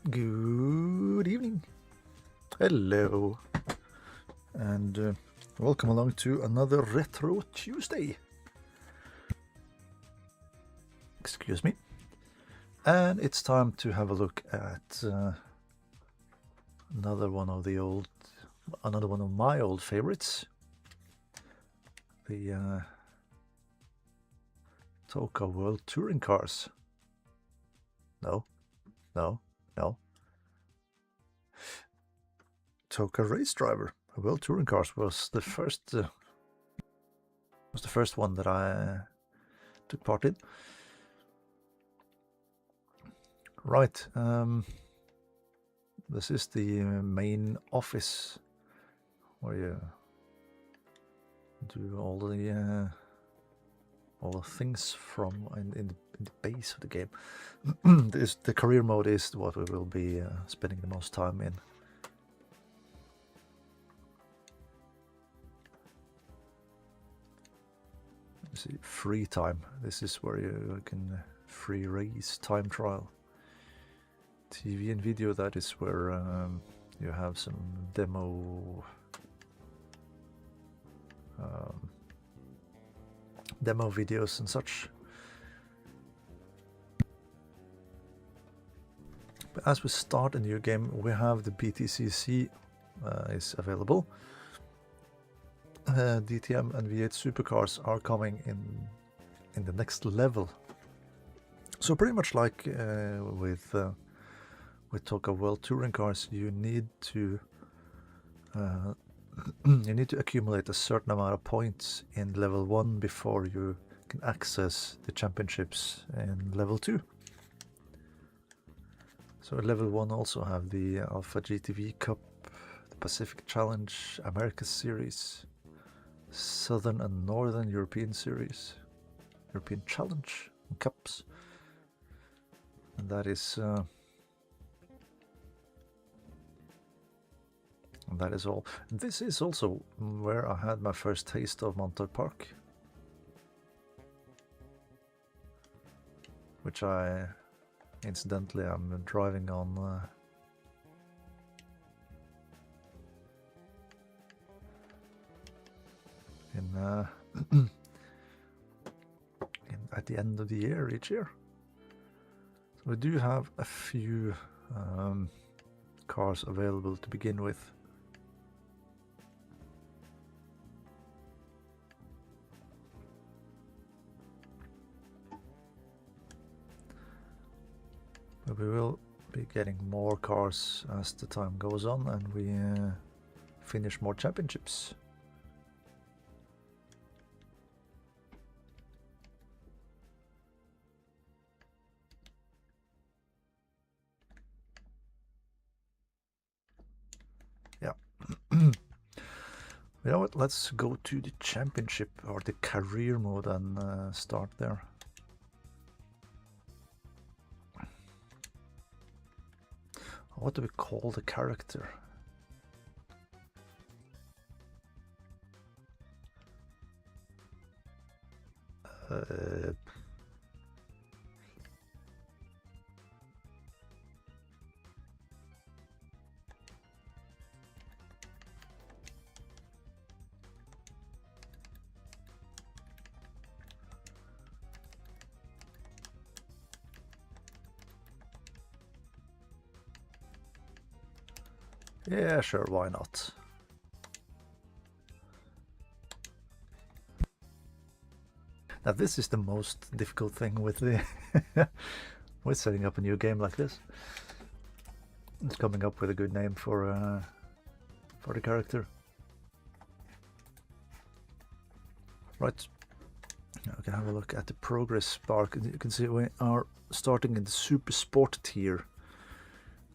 Good evening. Hello. And welcome along to another Retro Tuesday. Excuse me. And it's time to have a look at another one of my old favorites. The ToCA World Touring Cars. No. ToCA Race Driver. World Touring Cars was the first one that I took part in. Right. This is the main office where you do all the things from in the base of the game. The career mode is what we will be spending the most time in. See, free time. This is where you can free race time trial. TV and video, that is where you have some demo videos and such. But as we start a new game, we have the BTCC is available. DTM and V8 supercars are coming in the next level. So pretty much like with ToCA World Touring Cars, you need to accumulate a certain amount of points in level 1 before you can access the championships in level 2. So level 1 also have the Alpha GTV Cup, the Pacific Challenge, Americas Series, Southern and Northern European Series, European Challenge and Cups, and that is all. This is also where I had my first taste of Montauk Park, which I incidentally am driving on at the end of the year each year. So we do have a few cars available to begin with. But we will be getting more cars as the time goes on and we finish more championships. Yeah. You know what, let's go to the championship or the career mode and start there. What do we call the character? Yeah, sure, why not? Now this is the most difficult thing with the with setting up a new game like this. It's coming up with a good name for the character. Right, now we can have a look at the progress bar. You can see we are starting in the super sport tier.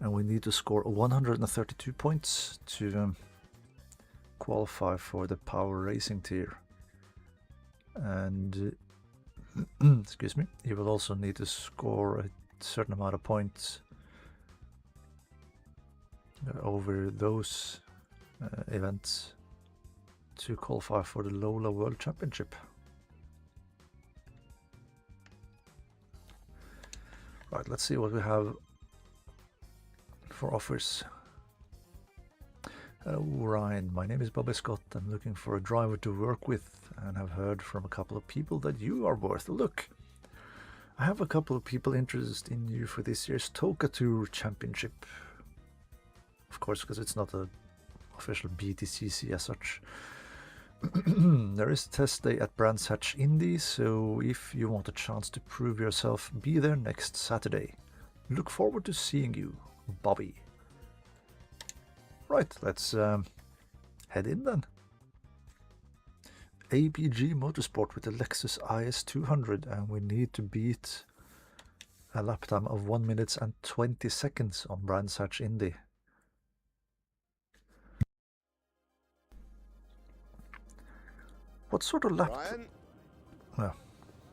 And we need to score 132 points to qualify for the power racing tier. And excuse me, you will also need to score a certain amount of points over those events to qualify for the Lola World Championship. Right, let's see what we have for offers. Hello Ryan, my name is Bobby Scott. I'm looking for a driver to work with and have heard from a couple of people that you are worth a look. I have a couple of people interested in you for this year's ToCA Tour Championship. Of course, because it's not an official BTCC as such. There is a test day at Brands Hatch Indy, so if you want a chance to prove yourself, be there next Saturday. Look forward to seeing you, Bobby. Right, let's head in then. APG Motorsport with the Lexus IS200, and we need to beat a lap time of 1 minute and 20 seconds on Brands Hatch Indy. What sort of lap? Ryan? Yeah.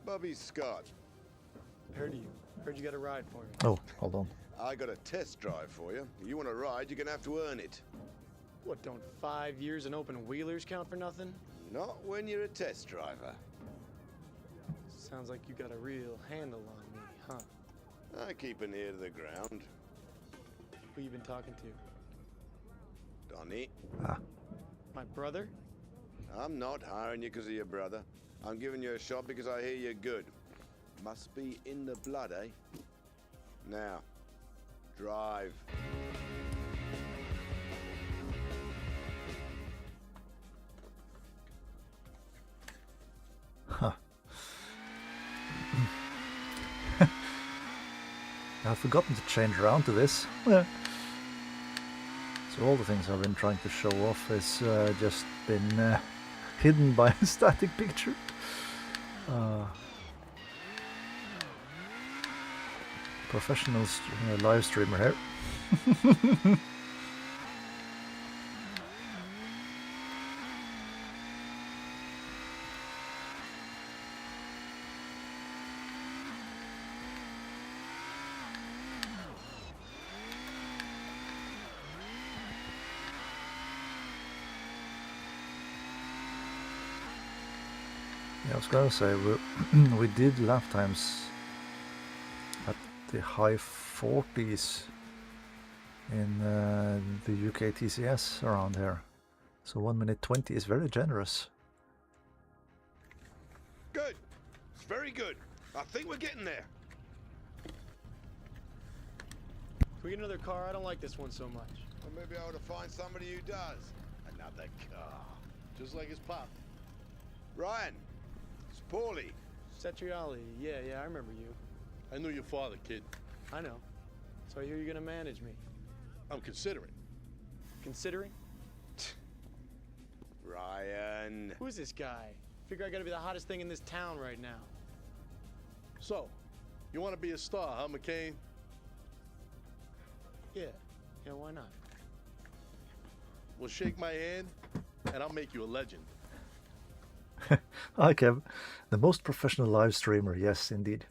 Bobby Scott. Heard you got a ride for me. Oh, hold on. I got a test drive for you. You want a ride, you're gonna have to earn it. What, don't 5 years in open wheelers count for nothing? Not when you're a test driver. Sounds like you got a real handle on me, huh? I keep an ear to the ground. Who you been talking to? Donnie, Ah, My brother? I'm not hiring you because of your brother. I'm giving you a shot because I hear you're good. Must be in the blood, eh? Now, drive. huh. I've forgotten to change around to this. Yeah. So all the things I've been trying to show off has just been hidden by a static picture. Professional live streamer here. Yeah, I was gonna say we did lap times at the high 40s in the UK TCS around here, so 1 minute 20 is very generous. Good. It's very good. I think we're getting there. Can we get another car? I don't like this one so much. Or maybe I ought to find somebody who does. Another car. Just like his pop. Ryan. It's Paulie. Satriali, yeah, I remember you. I knew your father, kid. I know. So I hear you're gonna manage me. I'm considering. Considering? Ryan. Who's this guy? Figure I gotta be the hottest thing in this town right now. So, you want to be a star, huh, McCain? Yeah, why not? Well, shake my hand, and I'll make you a legend. Hi Kev, the most professional live streamer, yes indeed.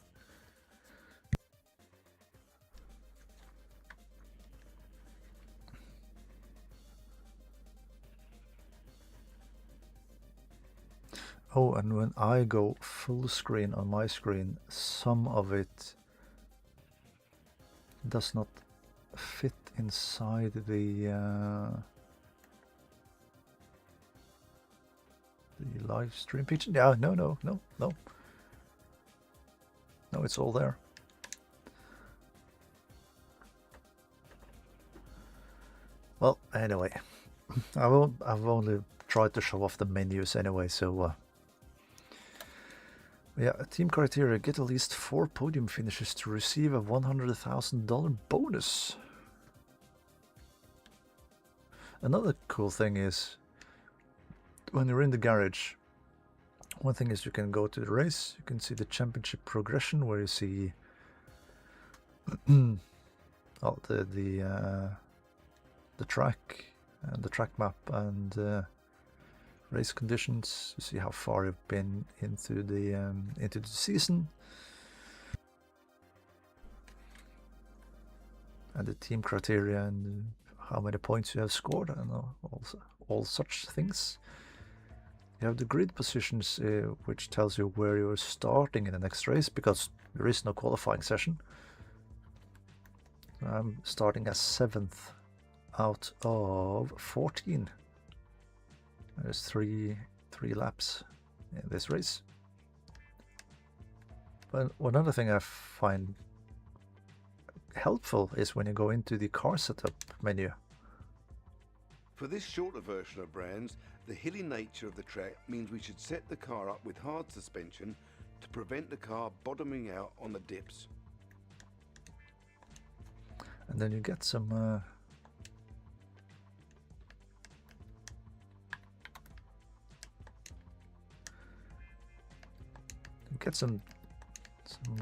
Oh, and when I go full screen on my screen, some of it does not fit inside the live stream picture. Yeah, no, it's all there. Well, anyway, I've only tried to show off the menus anyway, so yeah, team criteria: get at least 4 podium finishes to receive a $100,000 bonus. Another cool thing is, when you're in the garage, one thing is you can go to the race, you can see the championship progression where you see oh, the track and the track map and race conditions. You see how far you've been into the season, and the team criteria and how many points you have scored and all such things. You have the grid positions, which tells you where you're starting in the next race, because there is no qualifying session. I'm starting as 7th out of 14. There's three laps in this race. But one other thing I find helpful is when you go into the car setup menu. For this shorter version of Brands, the hilly nature of the track means we should set the car up with hard suspension to prevent the car bottoming out on the dips. And then you get some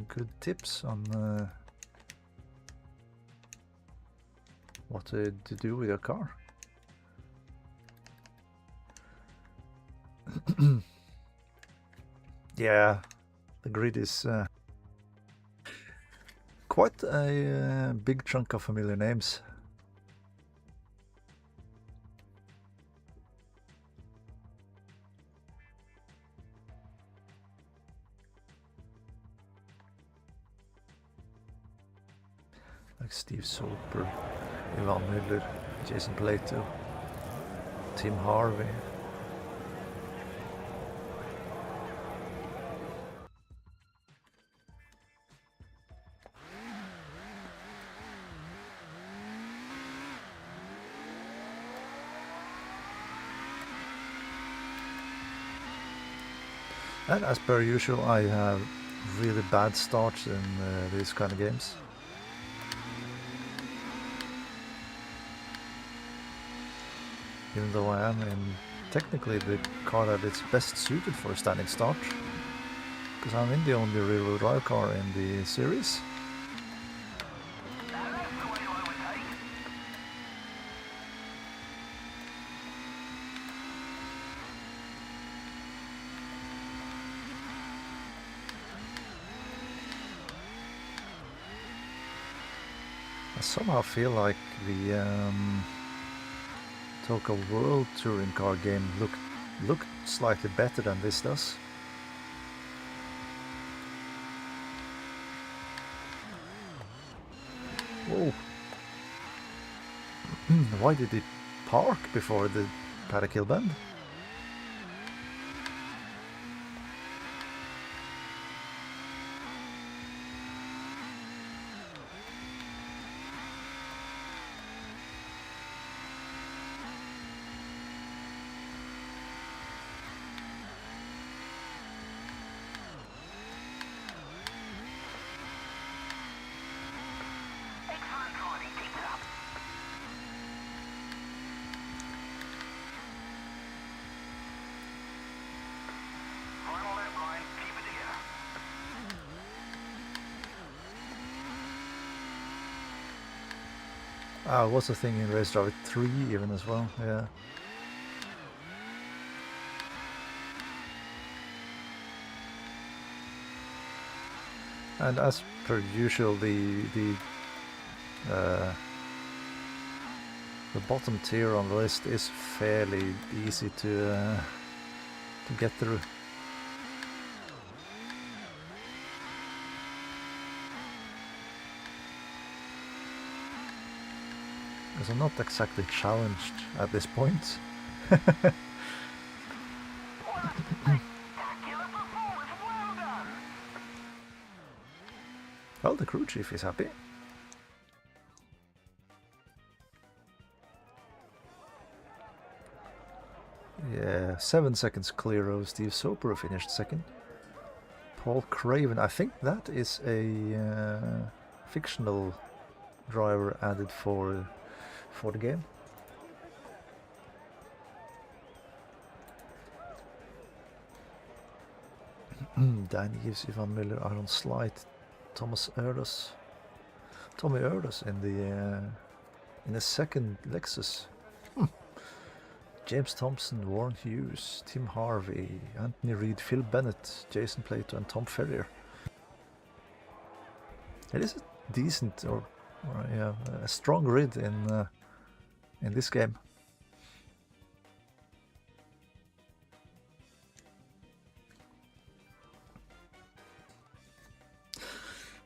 good tips on what to do with your car. Yeah, the grid is quite a big chunk of familiar names. Like Steve Soper, Ivan Miller, Jason Plato, Tim Harvey. And as per usual, I have really bad starts in these kind of games. Even though I am in technically the car that is best suited for a standing start, because I'm in the only rear-wheel drive car in the series. I somehow feel like the ToCA World Touring Car game looked slightly better than this does. Whoa! Why did it park before the paddock hill bend? What's the thing in Racedriver 3 even as well, yeah. And as per usual, the bottom tier on the list is fairly easy to get through. Because I'm not exactly challenged at this point. Well, the crew chief is happy. Yeah, 7 seconds clear of Steve Soper, finished second. Paul Craven, I think that is a fictional driver added for the game. Danny gives Ivan Miller, Aaron Slight, Tommy Erdős in the second Lexus. James Thompson, Warren Hughes, Tim Harvey, Anthony Reid, Phil Bennett, Jason Plato and Tom Ferrier. It is a decent or yeah, a strong grid in this game.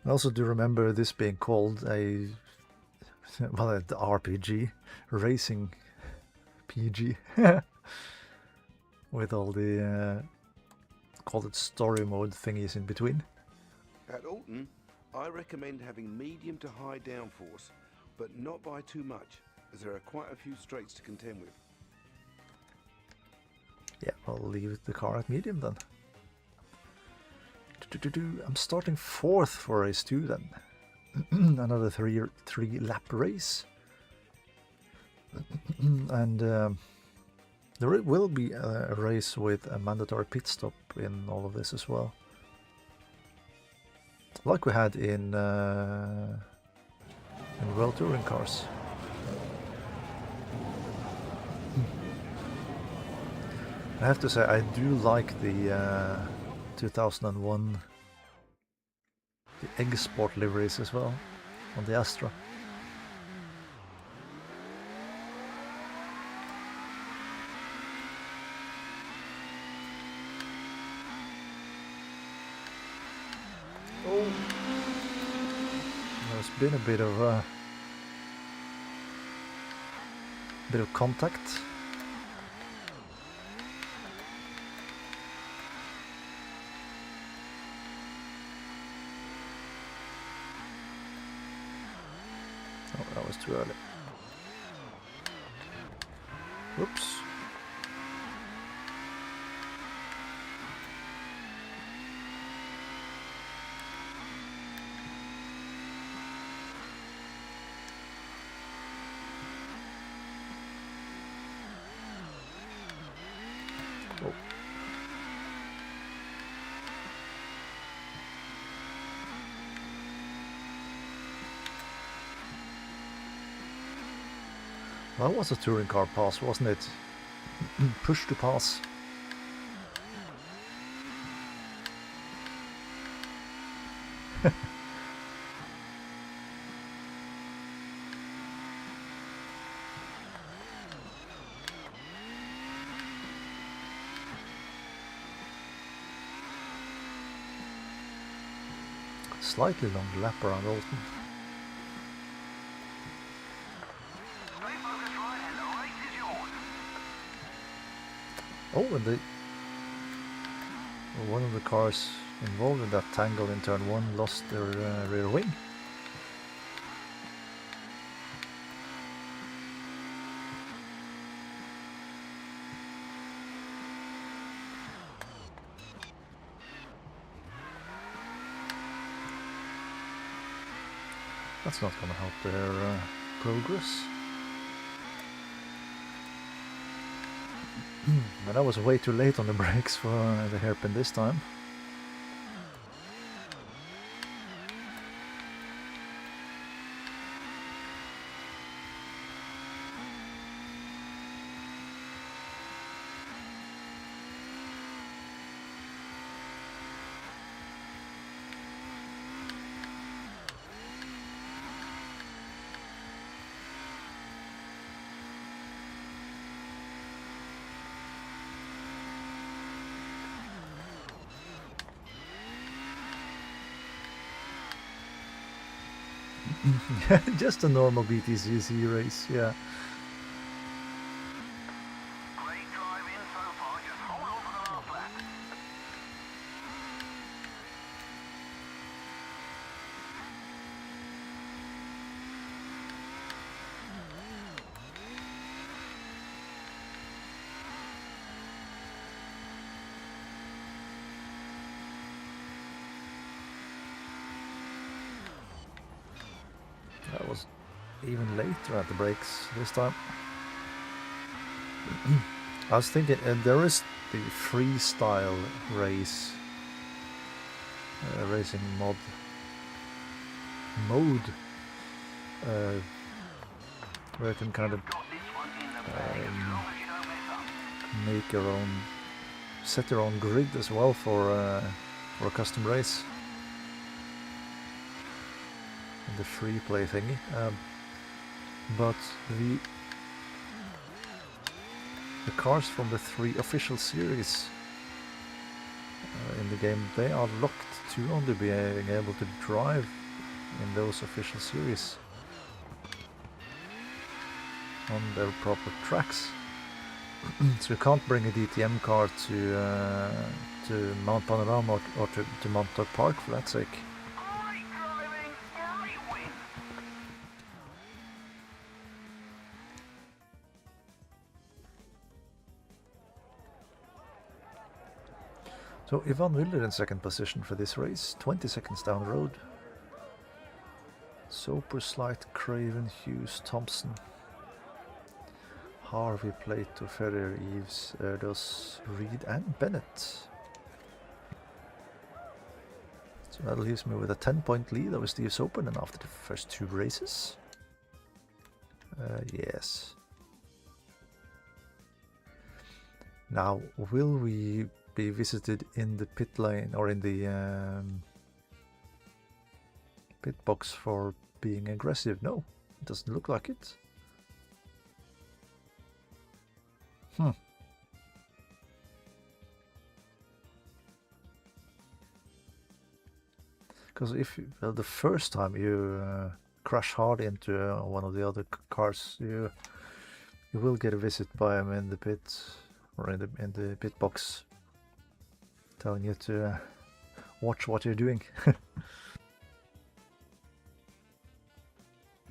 I also do remember this being called a Well, the RPG, racing PG, with all the call it story mode thingies in between. At Alton, I recommend having medium to high downforce, but not by too much, as there are quite a few straights to contend with. Yeah, I'll leave the car at medium then. I'm starting 4th for race 2 then. Another three lap race. And there will be a race with a mandatory pit stop in all of this as well. Like we had in World Touring Cars. I have to say, I do like the 2001 the Egg Sport liveries as well on the Astra. Oh, there's been a bit of contact. Oh, that was too early. Whoops. Oh. That was a touring car pass, wasn't it? Push to pass. Slightly long lap around Alton. Oh, and one of the cars involved in that tangle in turn 1 lost their rear wing. That's not going to help their progress. But I was way too late on the brakes for the hairpin this time. Just a normal BTCC race, yeah. Great drive in so far, just hold on for the last lap. That was even later at the brakes this time. I was thinking, there is the freestyle race racing mode, where you can kind of make your own, set your own grid as well for a custom race. The free play thingy, but the cars from the 3 official series in the game, they are locked to only being able to drive in those official series. on their proper tracks. So you can't bring a DTM car to Mount Panorama or to Montauk Park for that sake. Great driving, great win. So Ivan Müller in second position for this race, 20 seconds down the road. Soper, Slight, Craven, Hughes, Thompson, Harvey, Plato, Ferrier, Eves, Erdos, Reed and Bennett. So that leaves me with a 10-point lead over Steve Soper and after the first 2 races. Yes. Now, will we be visited in the pit lane or in the pit box for being aggressive? No, it doesn't look like it. Because if the first time you crash hard into one of the other cars, you will get a visit by him in the pit or in the pit box, telling you to watch what you're doing.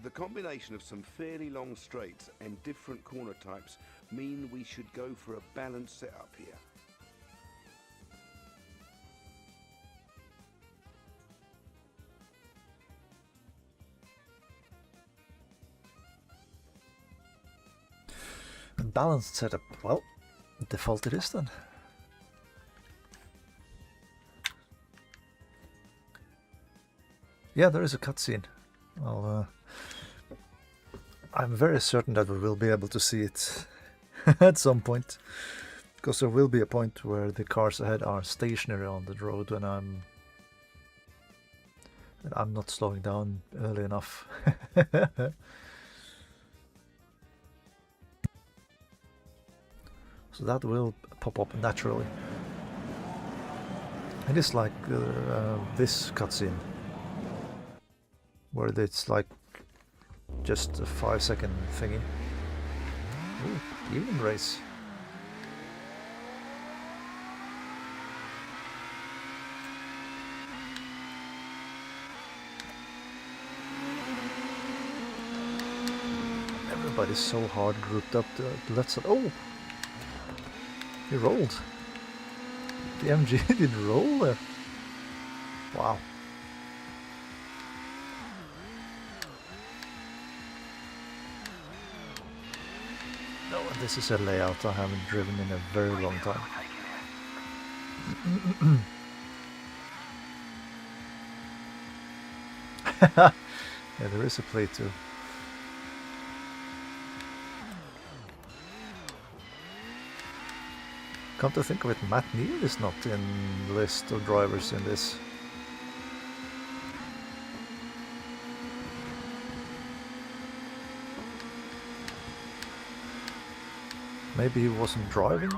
The combination of some fairly long straights and different corner types mean we should go for a balanced setup here. A balanced setup. Well, default it is then. Yeah, there is a cutscene. Well, I'm very certain that we will be able to see it at some point, because there will be a point where the cars ahead are stationary on the road when I'm not slowing down early enough. So that will pop up naturally. It is like this cutscene, where it's like just a 5-second thingy. Ooh, evening race. Everybody's so hard grouped up. Let's. Oh, he rolled. The MG did roll there. Wow. No, this is a layout I haven't driven in a very long time. Yeah, there is a play too. Come to think of it, Matt Neal is not in the list of drivers in this. Maybe he wasn't driving?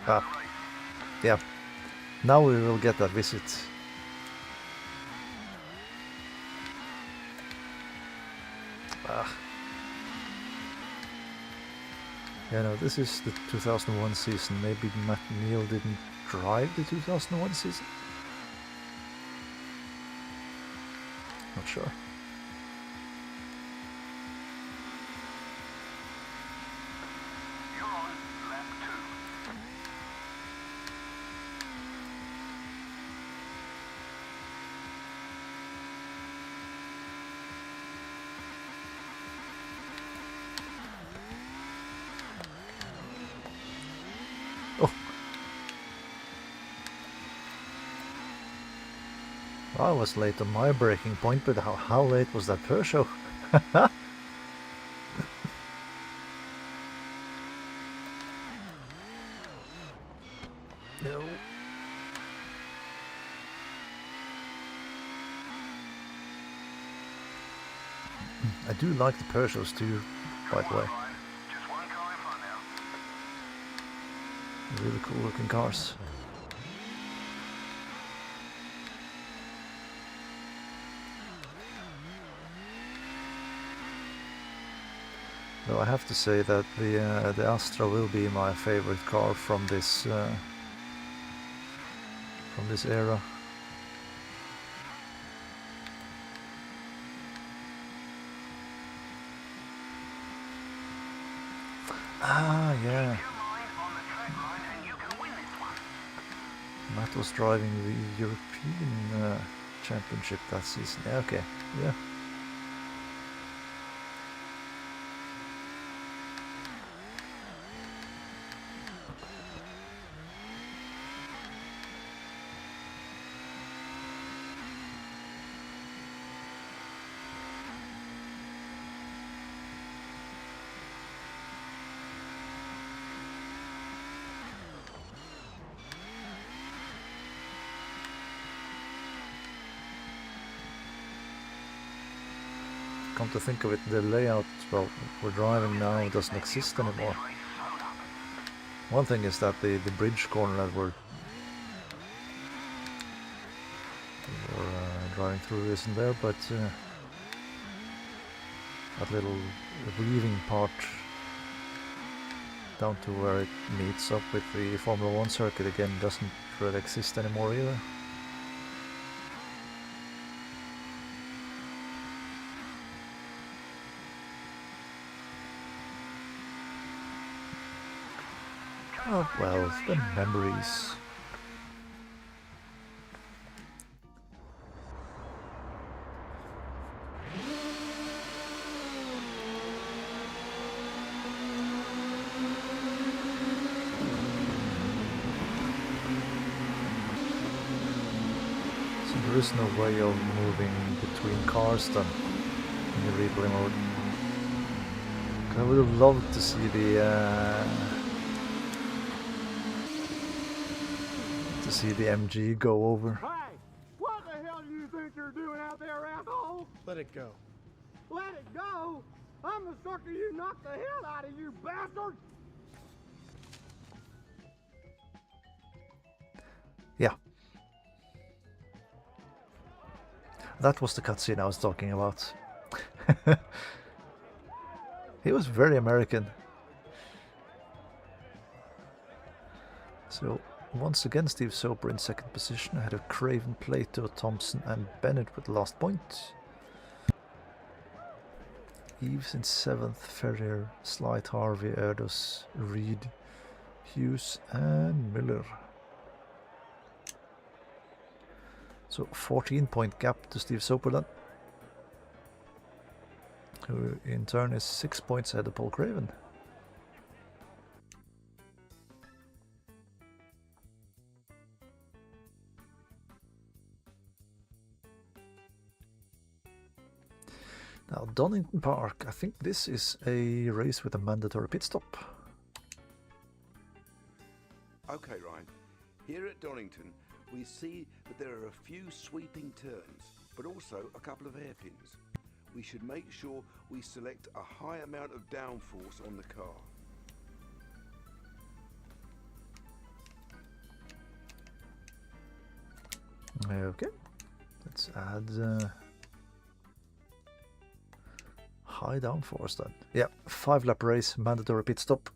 Ah, yeah. Now we will get that visit. Ah. Yeah, no, this is the 2001 season. Maybe Matt Neal didn't drive the 2001 season? Not sure. You're on lap 2. Oh. I was late on my braking point, but how late was that Peugeot? No. I do like the Peugeots too, by the way. Just one car in front now. Really cool looking cars. Though I have to say that the Astra will be my favorite car from this era. Ah, yeah. Matt was driving the European Championship that season. Yeah, okay, yeah. Come to think of it, the layout, well, we're driving now doesn't exist anymore. One thing is that the bridge corner that we're driving through isn't there, but that little weaving part down to where it meets up with the Formula 1 circuit again doesn't really exist anymore either. Oh well, the memories. So there is no way of moving between cars then in the replay mode. I would have loved to see the MG go over. Hey, what the hell do you think you're doing out there, asshole? Let it go. Let it go? I'm the sucker you knocked the hell out of, you bastard! Yeah. That was the cutscene I was talking about. He was very American. So once again, Steve Soper in second position ahead of Craven, Plato, Thompson and Bennett with the last point. Eves in seventh, Ferrier, Slight, Harvey, Erdos, Reed, Hughes and Miller. So 14-point gap to Steve Soper then, who in turn is 6 points ahead of Paul Craven. Now Donington Park, I think this is a race with a mandatory pit stop. Okay, Ryan. Here at Donington, we see that there are a few sweeping turns, but also a couple of hairpins. We should make sure we select a high amount of downforce on the car. Okay, let's add high downforce then. Yeah, 5-lap race, mandatory pit stop.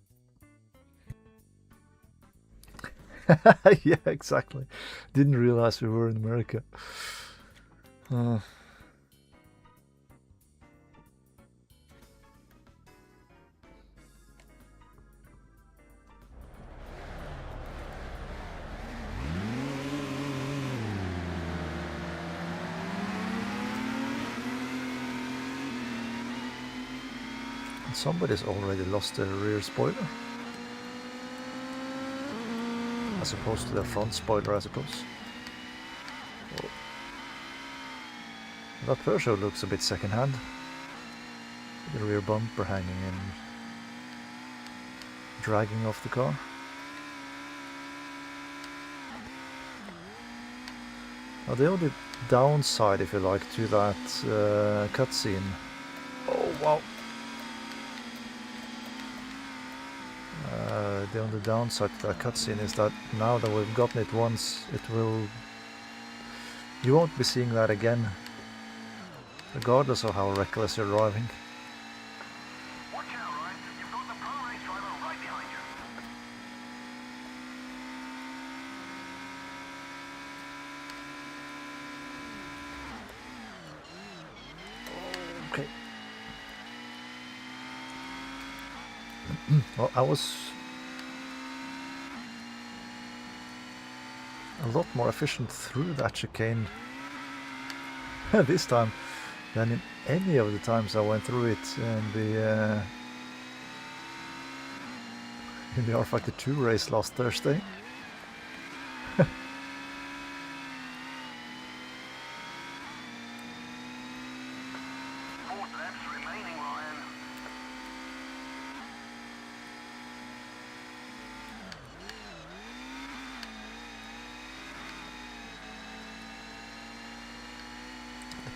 Yeah, exactly. Didn't realize we were in America. Somebody's already lost their rear spoiler. As opposed to their front spoiler, I suppose. Oh. That Peugeot looks a bit second-hand. The rear bumper hanging and dragging off the car. Now the only downside, if you like, to that cutscene. Oh wow! The only downside to that cutscene is that now that we've gotten it once, you won't be seeing that again, regardless of how reckless you're driving. Watch out, Okay. Well, I was a lot more efficient through that chicane this time than in any of the times I went through it in the R-Factor 2 race last Thursday.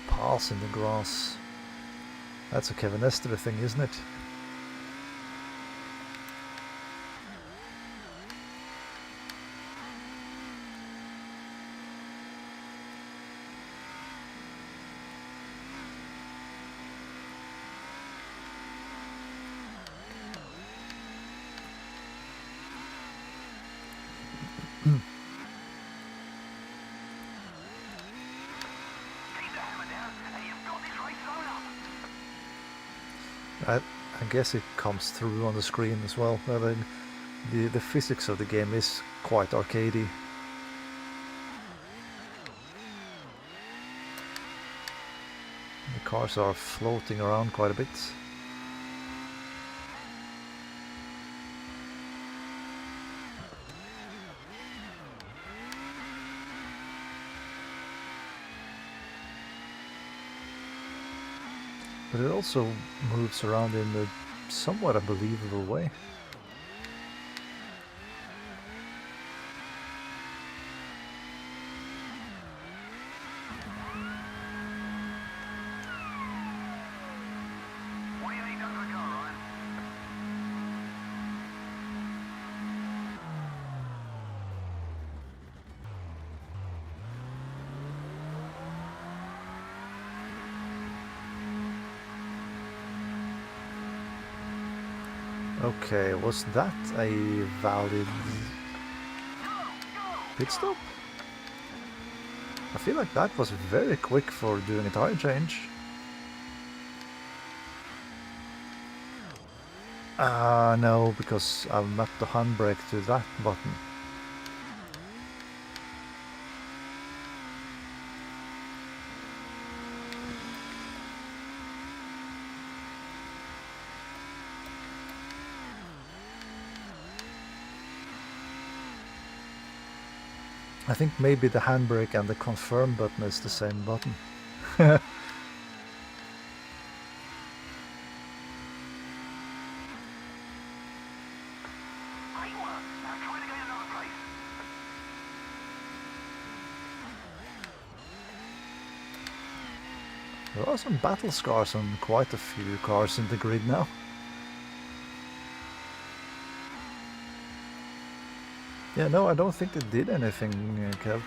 Pass in the grass. That's a Kevin Estre thing, isn't it? I guess it comes through on the screen as well. The physics of the game is quite arcadey. The cars are floating around quite a bit. But it also moves around in a somewhat unbelievable way. What do you need done to the car, Ryan? Okay, was that a valid pit stop? I feel like that was very quick for doing a tire change. No, because I've mapped the handbrake to that button. I think maybe the handbrake and the confirm button is the same button. There are some battle scars on quite a few cars in the grid now. Yeah, no, I don't think they did anything, Kev.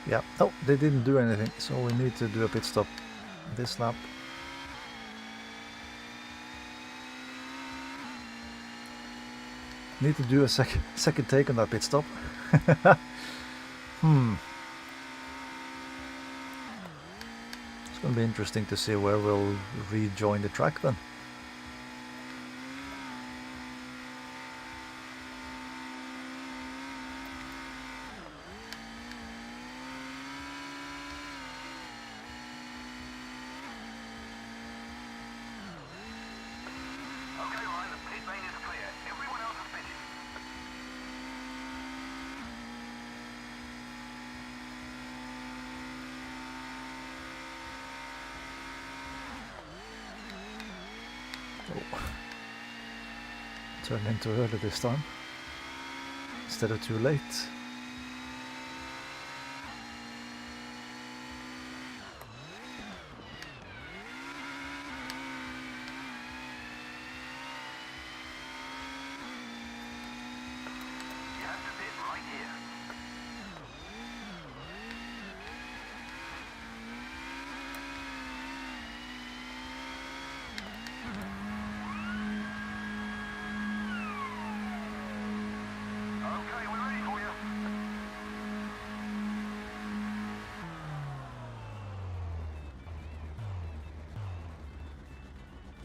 Yeah, no, they didn't do anything, so we need to do a pit stop this lap. Need to do a second take on that pit stop. It's going to be interesting to see where we'll rejoin the track then. Turned in too early this time, instead of too late.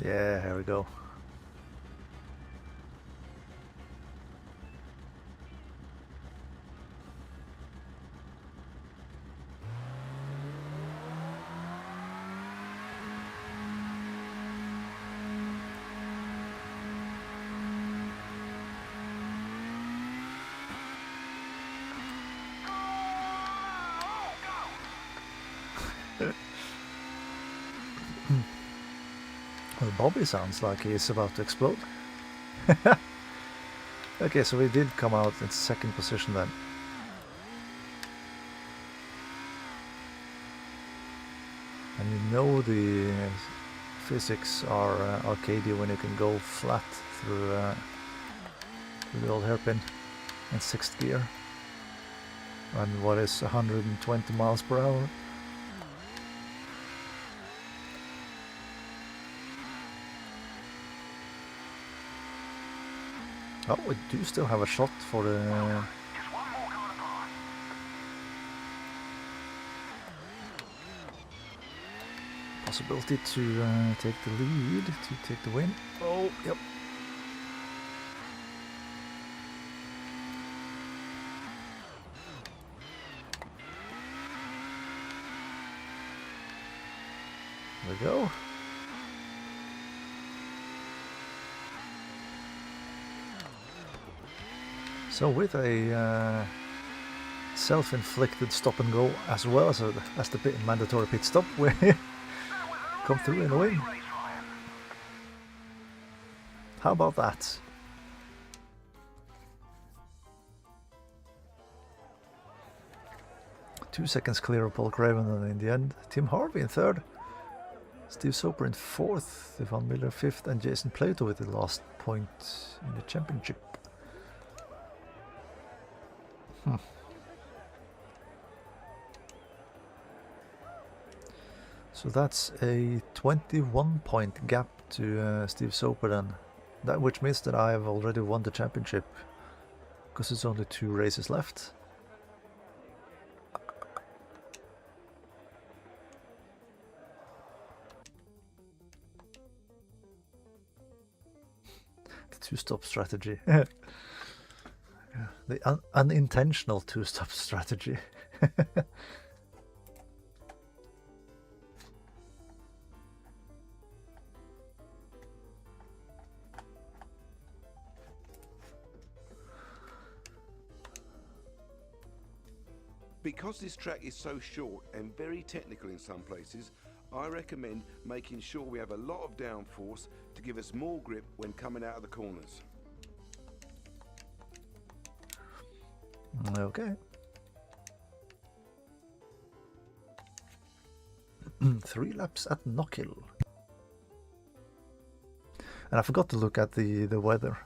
Yeah, here we go. Well, Bobby sounds like he's about to explode. Okay, so we did come out in second position then. And you know the physics are arcadey when you can go flat through the old hairpin in 6th gear. And what is 120 miles per hour? Oh, we do still have a shot for the Just one more car to pass. possibility to take the lead, to take the win. Oh, yep. There we go. So with a self-inflicted stop and go as well as the mandatory pit stop, we come through in a win. How about that? Two seconds clear of Paul Craven, and in the end, Tim Harvey in third, Steve Soper in fourth, Ivan Miller fifth, and Jason Plato with the last point in the championship. So that's a 21-point gap to Steve Soper then. That which means that I have already won the championship, because it's only 2 races left. The 2-stop strategy. The unintentional 2-stop strategy. Because this track is so short and very technical in some places, I recommend making sure we have a lot of downforce to give us more grip when coming out of the corners. Okay. 3 laps at Knockhill. And I forgot to look at the weather,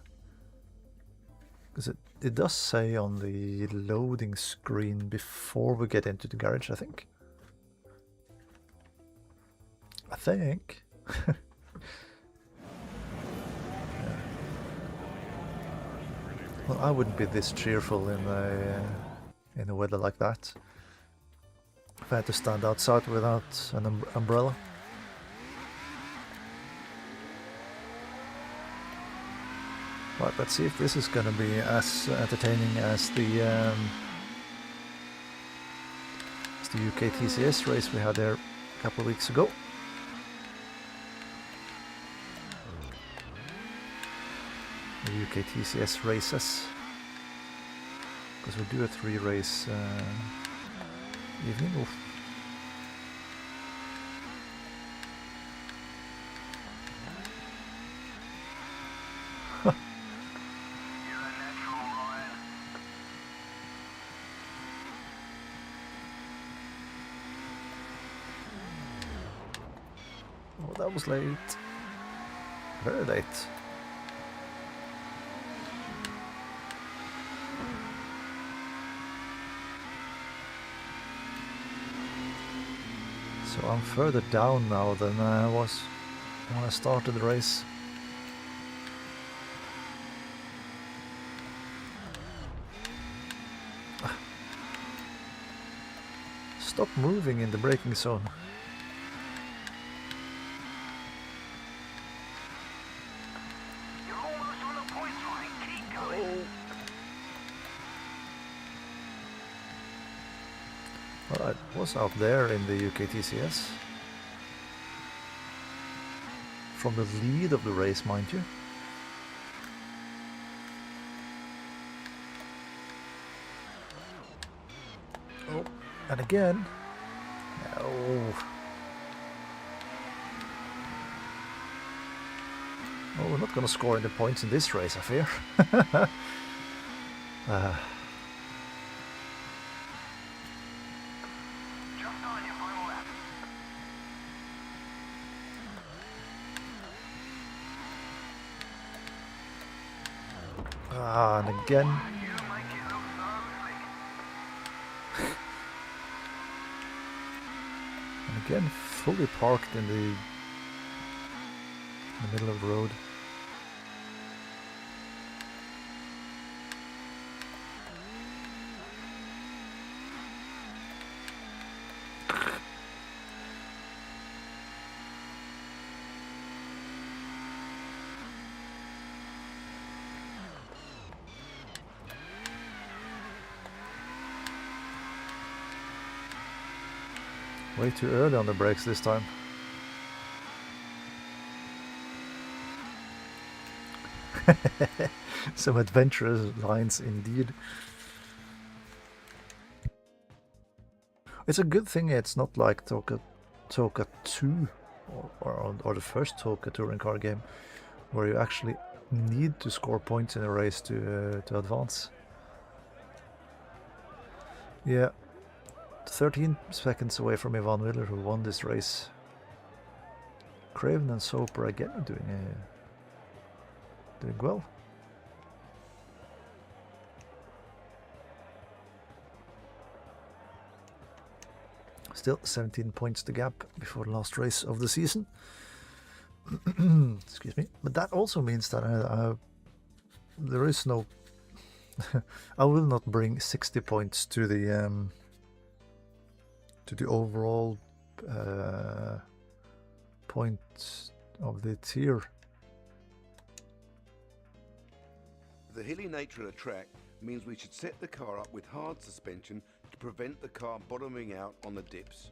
because it does say on the loading screen before we get into the garage, I think. Yeah. Well, I wouldn't be this cheerful in a weather like that if I had to stand outside without an umbrella. Right, let's see if this is going to be as entertaining as the UK TCS race we had there a couple of weeks ago. The UK TCS races, because we do a 3-race evening. Oof. Oh, that was late. Very late. So I'm further down now than I was when I started the race. Stop moving in the braking zone. Well, I was out there in the UKTCS. From the lead of the race, mind you. Oh, and again. Oh. Oh, we're not going to score any points in this race, I fear. Just on your final lap. And again. You make it look so slick. And again, fully parked in the middle of the road. Way too early on the brakes this time. Some adventurous lines indeed. It's a good thing it's not like ToCA 2 or the first ToCA touring car game, where you actually need to score points in a race to advance. Yeah, 13 seconds away from Ivan Miller, who won this race. Craven and Soper again are doing well. Still 17 points the gap before the last race of the season. Excuse me. But that also means that there is no... I will not bring 60 points to the overall point of the tier. The hilly nature of the track means we should set the car up with hard suspension to prevent the car bottoming out on the dips.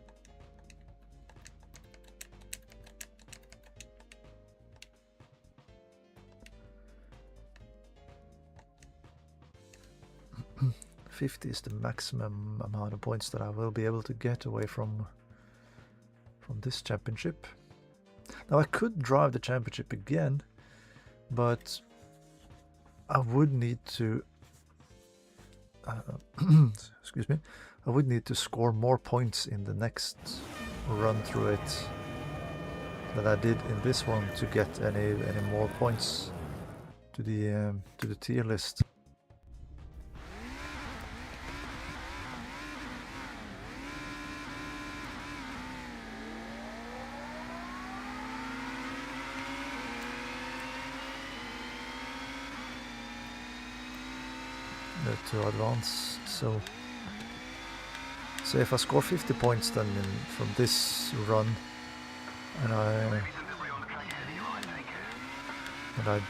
.50 is the maximum amount of points that I will be able to get away from this championship. Now I could drive the championship again, but I would need to excuse me, I would need to score more points in the next run through it than I did in this one to get any more points to the tier list. To advance, so if I score 50 points then from this run, and I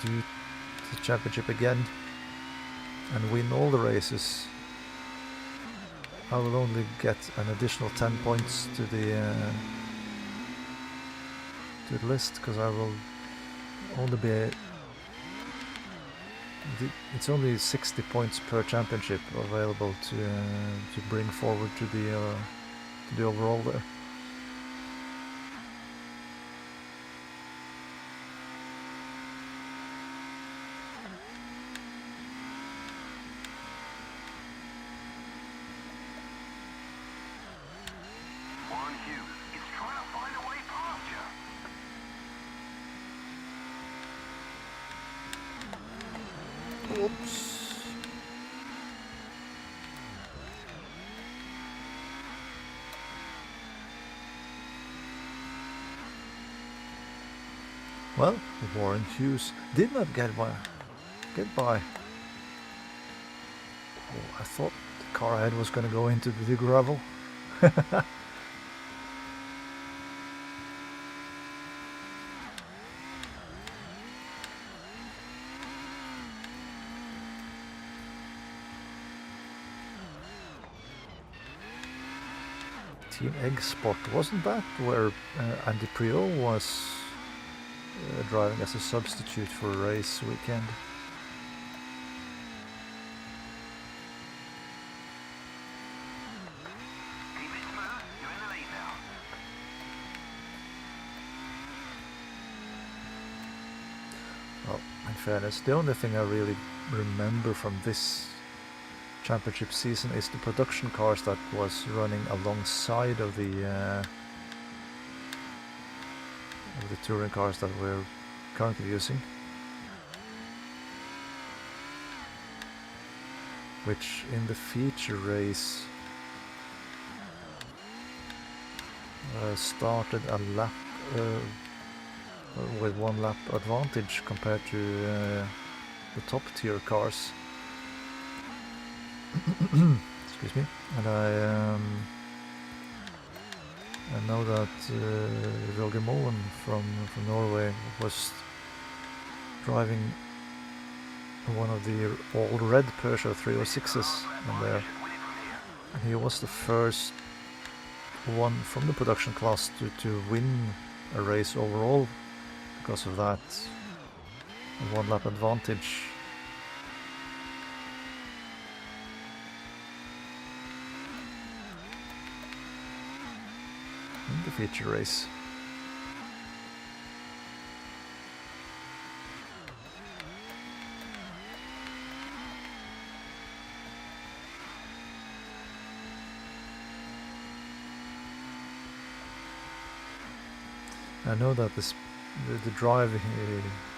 do the championship again and win all the races, I will only get an additional 10 points to the list, because I will only be... It's only 60 points per championship available to bring forward to the overall there. Warren Hughes is trying to find a way past you. Oops. Well, Warren Hughes did not get by. Oh, I thought the car ahead was going to go into the gravel. Team Egg Sport, wasn't that where Andy Priot was driving as a substitute for a race weekend? Keep it smooth. You're in the lead now. Well, in fairness, the only thing I really remember from this championship season is the production cars that was running alongside of the touring cars that we're currently using, which in the feature race started a lap with 1 lap advantage compared to the top tier cars. Excuse me. And I know that Roger Moen from Norway was driving one of the all red Peugeot 306s in there, and he was the first one from the production class to win a race overall because of that 1 lap advantage. In the feature race. I know that the drive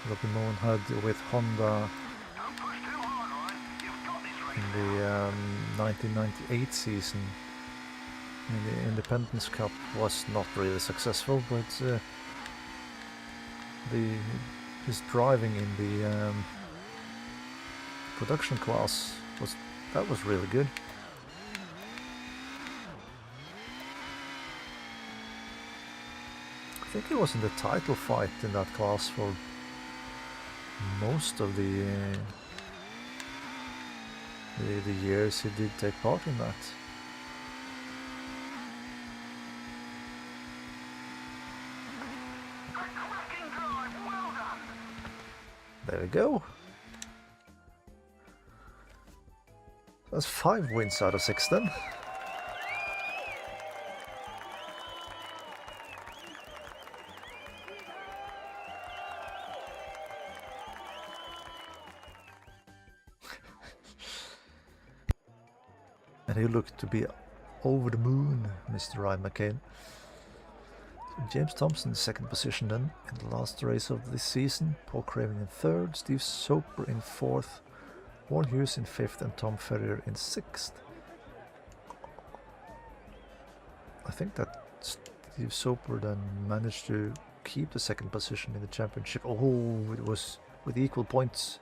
Rocky Moen had with Honda Don't push too hard, Ryan. You've got this race in the 1998 season in the Independence Cup was not really successful, but his driving in the production class was really good. I think he was in the title fight in that class for most of the years he did take part in that. Cracking drive. Well done. There we go. That's 5 wins out of 6 then. And he looked to be over the moon, Mr. Ryan McCain. James Thompson in 2nd position then in the last race of this season. Paul Craven in 3rd, Steve Soper in 4th, Warren Hughes in 5th, and Tom Ferrier in 6th. I think that Steve Soper then managed to keep the 2nd position in the championship. Oh, it was with equal points.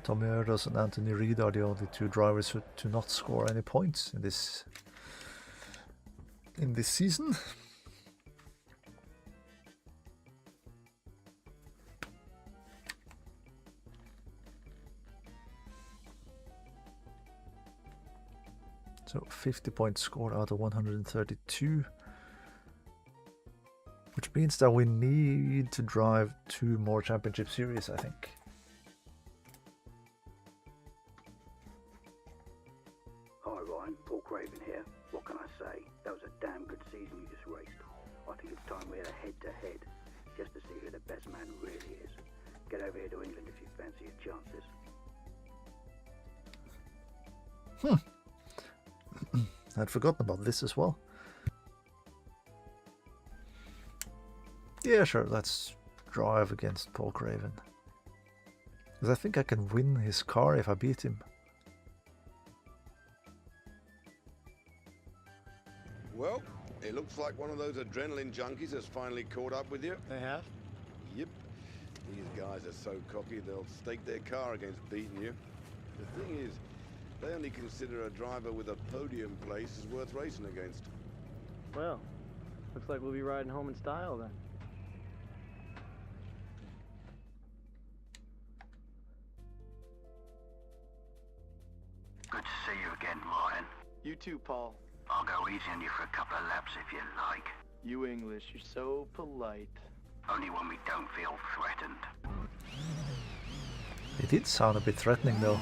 Tommy Erdos and Anthony Reid are the only 2 drivers who do not score any points in this season. So 50 points scored out of 132, which means that we need to drive 2 more championship series, I think. Hi Ryan, Paul Craven here. What can I say? That was a damn good season you just raced. I think it's time we had a head-to-head, just to see who the best man really is. Get over here to England if you fancy your chances. I'd forgotten about this as well. Yeah, sure, let's drive against Paul Craven. Because I think I can win his car if I beat him. Well, it looks like one of those adrenaline junkies has finally caught up with you. They have? Yep. These guys are so cocky they'll stake their car against beating you. The thing is, they only consider a driver with a podium place is worth racing against. Well, looks like we'll be riding home in style then. weekend, Ryan. You too, Paul. I'll go easy on you for a couple of laps if you like. You English, you're so polite. Only when we don't feel threatened. It did sound a bit threatening though.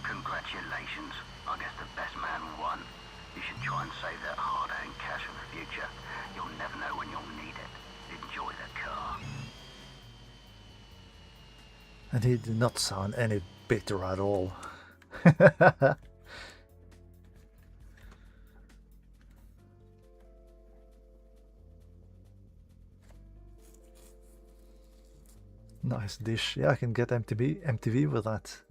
Congratulations. I guess the best man won. You should try and save that hard-earned cash for the future. You'll never know when you'll need it. Enjoy the car. And he did not sound any bitter at all. Nice dish. Yeah, I can get MTV with that.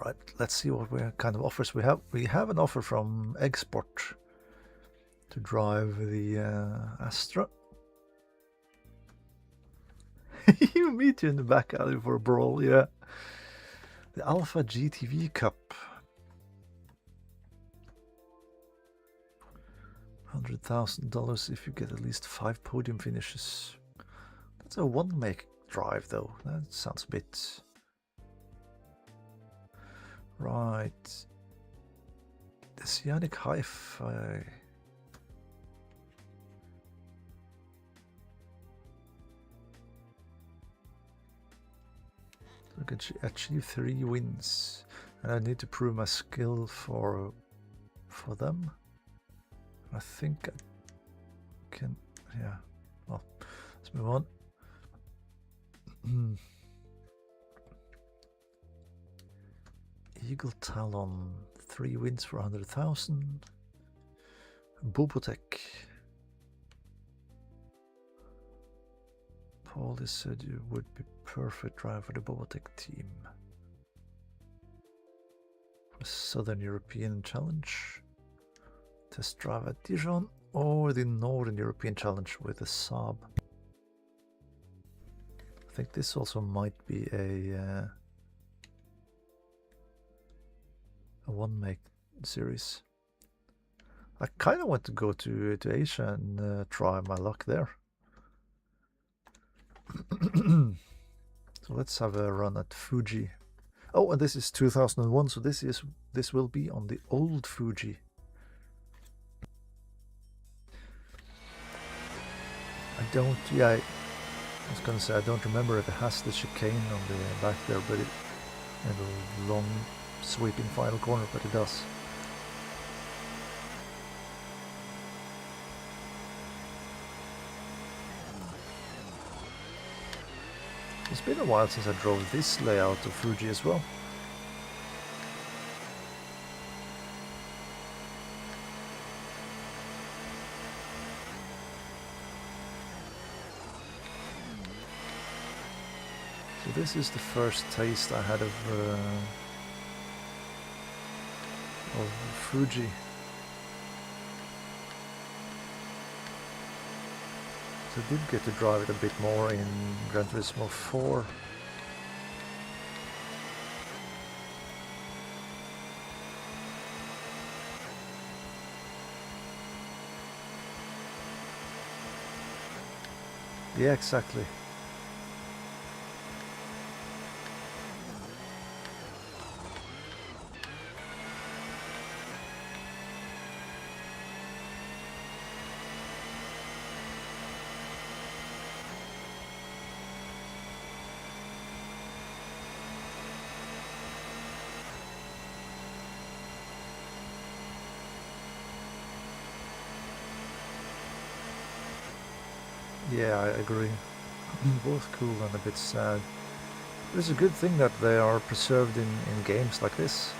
Right, let's see what kind of offers we have. We have an offer from Export to drive the Astra. You meet you in the back alley for a brawl, yeah. The Alpha GTV Cup. $100,000 if you get at least 5 podium finishes. That's a one-make drive though. That sounds a bit... Right. The Cyanic Hi-Fi. So I can achieve 3 wins. And I need to prove my skill for them. I think I can, yeah. Well, let's move on. Eagle Talon, 3 wins for 100,000. Bobotech. Paulie said you would be perfect driver for the Bobotech team. For Southern European Challenge. Test drive at Dijon or the Northern European Challenge with a Saab. I think this also might be a one-make series. I kind of want to go to Asia and try my luck there. So let's have a run at Fuji. Oh, and this is 2001, so this will be on the old Fuji. I was gonna say I don't remember if it has the chicane on the back there, but it and a long sweeping final corner, but it does. It's been a while since I drove this layout of Fuji as well. So this is the first taste I had of Fuji. So I did get to drive it a bit more in Gran Turismo 4. Yeah, exactly. Yeah, I agree. Both cool and a bit sad. But it's a good thing that they are preserved in games like this.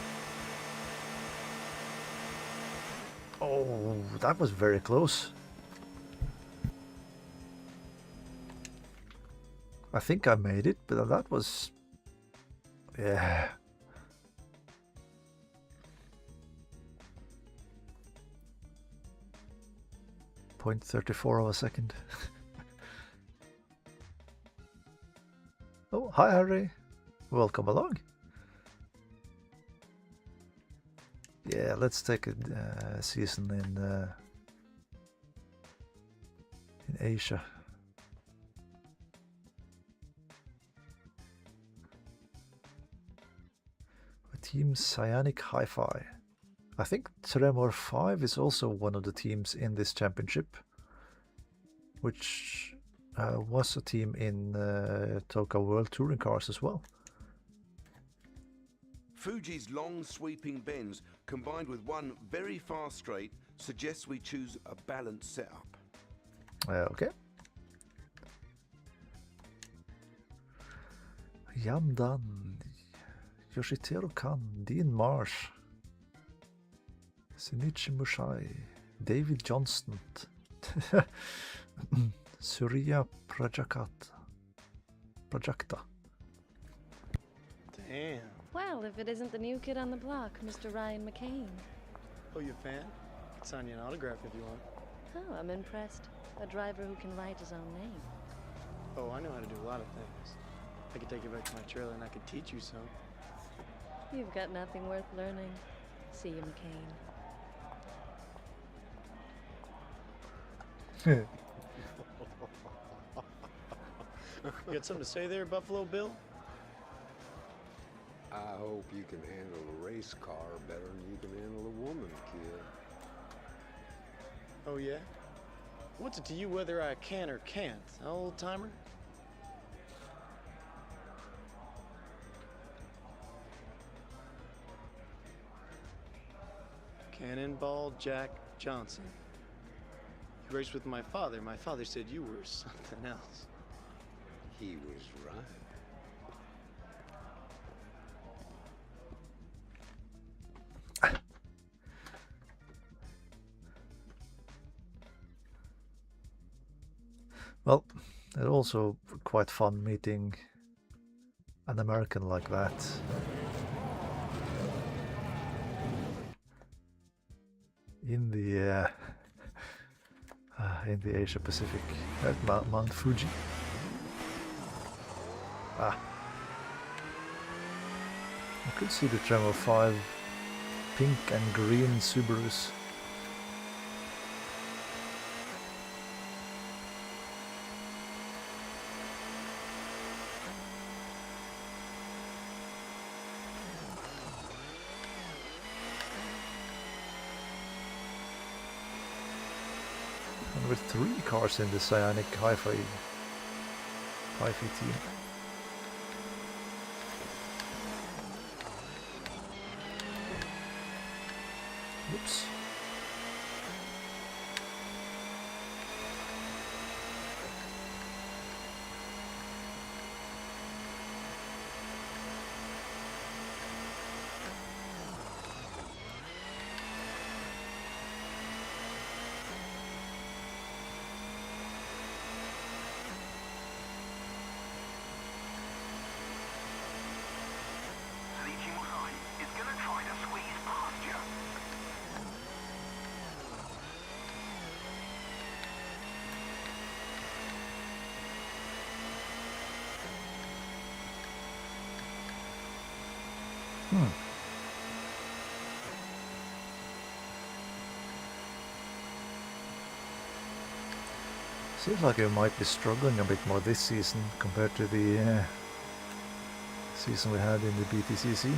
Oh, that was very close. I think I made it, but that was... Yeah. .34 of a second. Oh, hi Harry. Welcome along. Yeah, let's take a season in Asia. Team Cyanic Hi-Fi. I think Tremor 5 is also one of the teams in this championship, which was a team in ToCA World Touring Cars as well. Fuji's long sweeping bends combined with one very fast straight suggests we choose a balanced setup. Okay. Yamdan, Yoshiteru Kan, Dean Marsh, Shinichi Mushai, David Johnston, Surya Prajakta. Damn. Well, if it isn't the new kid on the block, Mr. Ryan McCain. Oh, you a fan? I can sign you an autograph if you want. Oh, I'm impressed. A driver who can write his own name. Oh, I know how to do a lot of things. I could take you back to my trailer and I could teach you some. You've got nothing worth learning. See you, McCain. You got something to say there, Buffalo Bill? I hope you can handle a race car better than you can handle a woman, kid. Oh, yeah? What's it to you whether I can or can't, huh, old-timer? Cannonball Jack Johnson. You raced with my father. My father said you were something else. He was right. Well, it's also quite fun meeting an American like that. In the Asia Pacific at Mount Fuji. I could see the Tremor 5 pink and green Subarus. And with 3 cars in the Cyanic Hi-Fi team. Oops. Seems like we might be struggling a bit more this season compared to the season we had in the BTCC.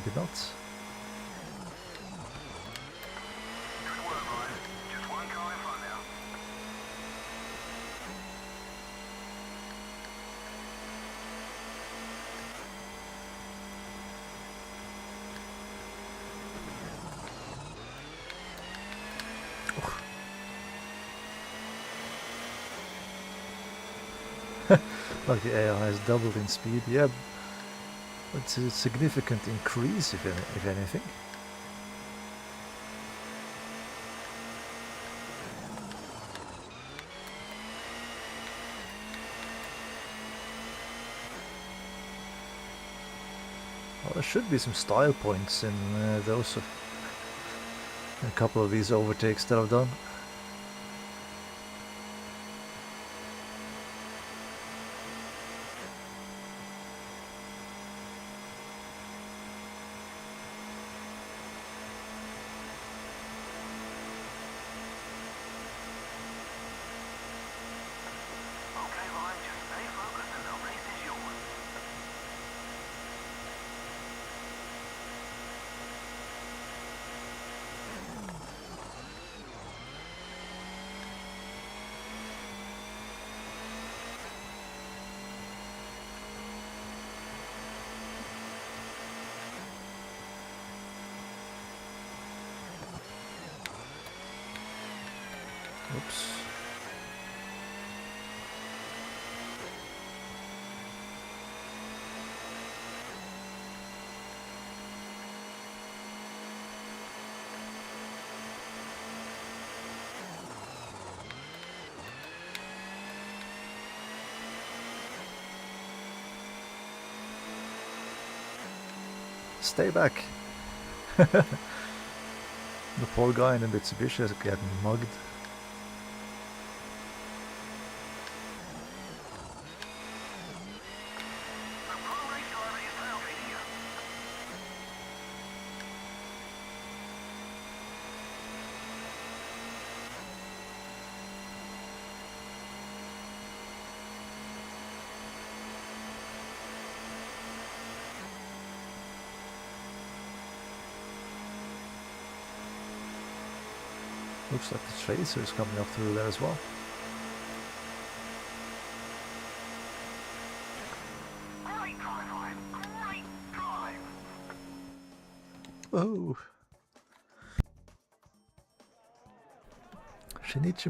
maybe not. Good work, Ryan. Just one car in front now. Like the AI has doubled in speed, yeah. It's a significant increase, if anything. Well, there should be some style points in those a couple of these overtakes that I've done. Okay, Ryan, just stay focused and the race is yours. Oops. Stay back. The poor guy in the Mitsubishi is getting mugged. The pro race driver is tailgating you. Looks like the Tracer is coming up through there as well. Great drive, Ryan. Great drive. Whoa! Shinichi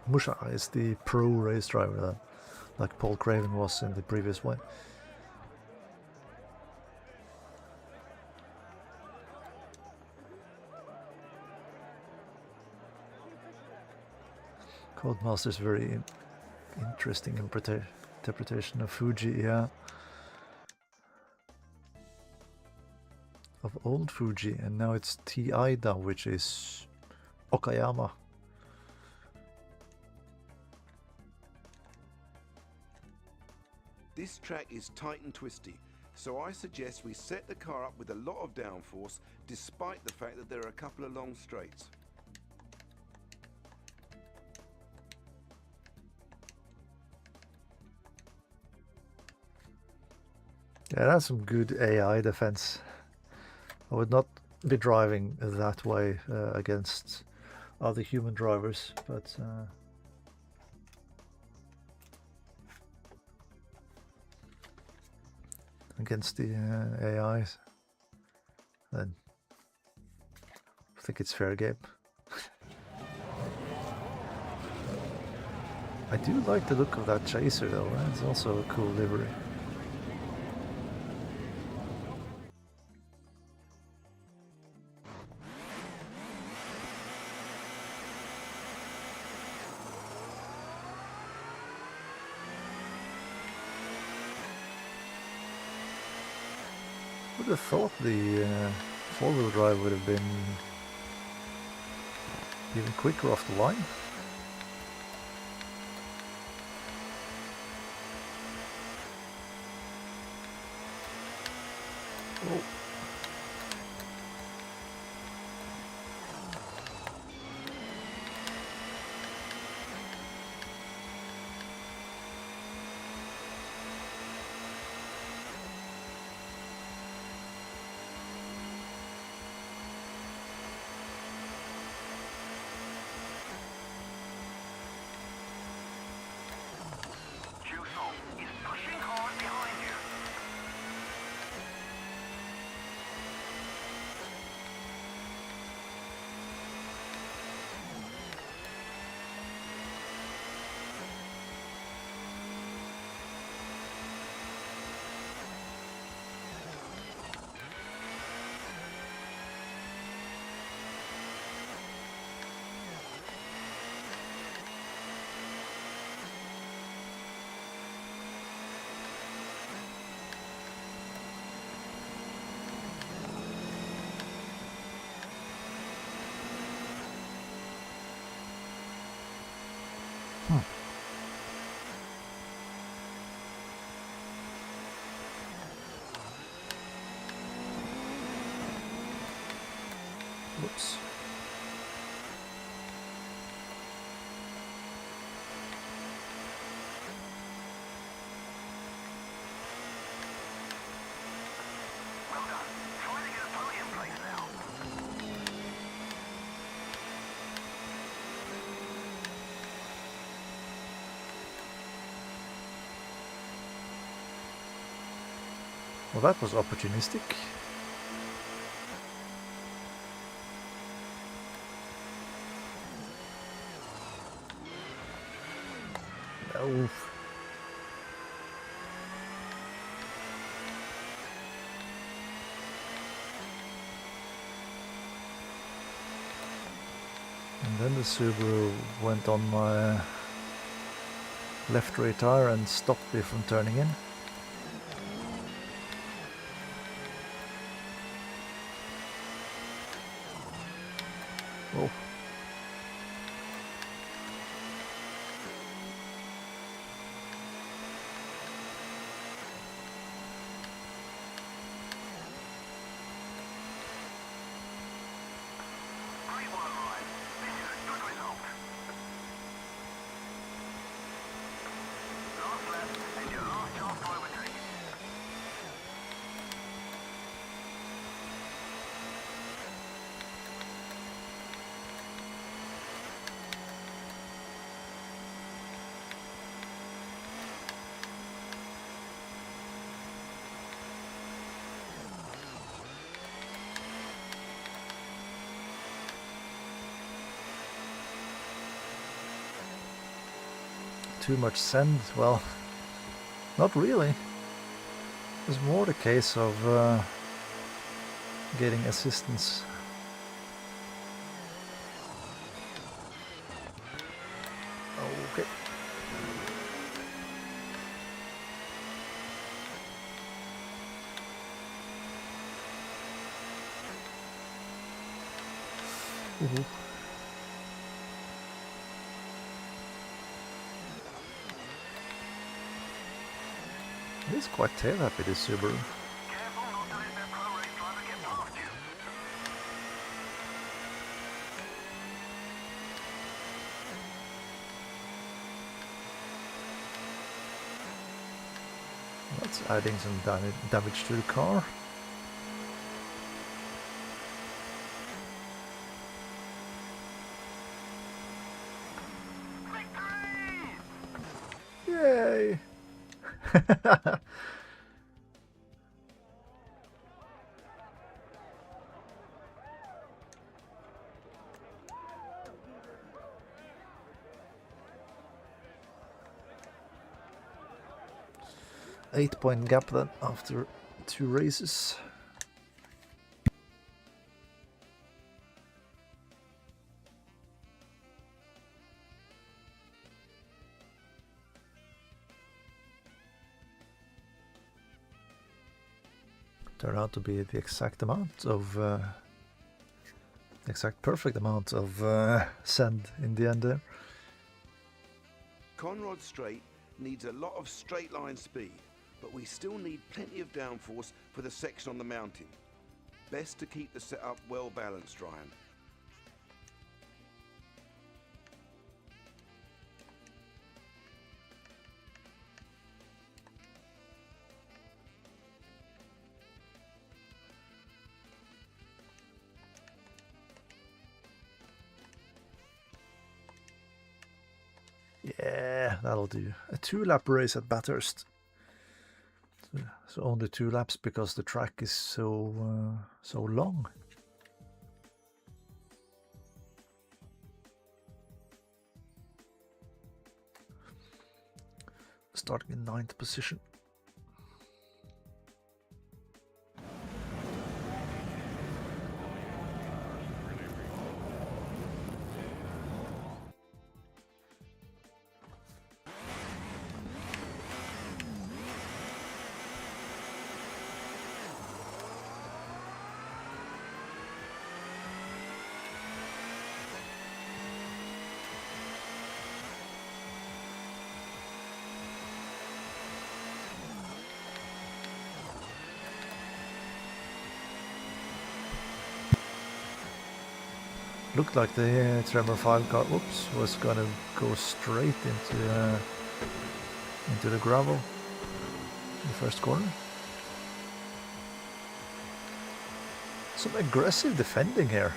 Musha is the pro race driver then, like Paul Craven was in the previous one. Codemaster's very interesting interpretation of Fuji, yeah. Of old Fuji, and now it's T-Ida, which is Okayama. This track is tight and twisty, so I suggest we set the car up with a lot of downforce, despite the fact that there are a couple of long straights. Yeah, that's some good AI defense. I would not be driving that way against other human drivers, but against the AIs, then I think it's fair game. I do like the look of that chaser though, it's also a cool livery. Would have thought the four-wheel drive would have been even quicker off the line. Oh. Whoops. Well done. Try to get a podium place now. Well, that was opportunistic. No. And then the Subaru went on my left rear tire and stopped me from turning in. Oh. Great work, Ryan. This is a good result. Last lap and your last chance to overtake. Too much sand? Well, not really. It's more the case of getting assistance. Okay. Ooh. It is quite tail happy, this Subaru. Careful not to let that pro race driver get past you. That's adding some damage to the car. Yay! 8-point gap then after 2 races. Turned out to be the exact amount of exact perfect amount of sand in the end there. Conrod Straight needs a lot of straight line speed, but we still need plenty of downforce for the section on the mountain. Best to keep the setup well balanced, Ryan. Yeah, that'll do. A 2-lap race at Bathurst. So only 2 laps because the track is so long. Starting in 9th position. Looked like the Tremor 5 car, whoops, was gonna go straight into the gravel in the first corner. Some aggressive defending here.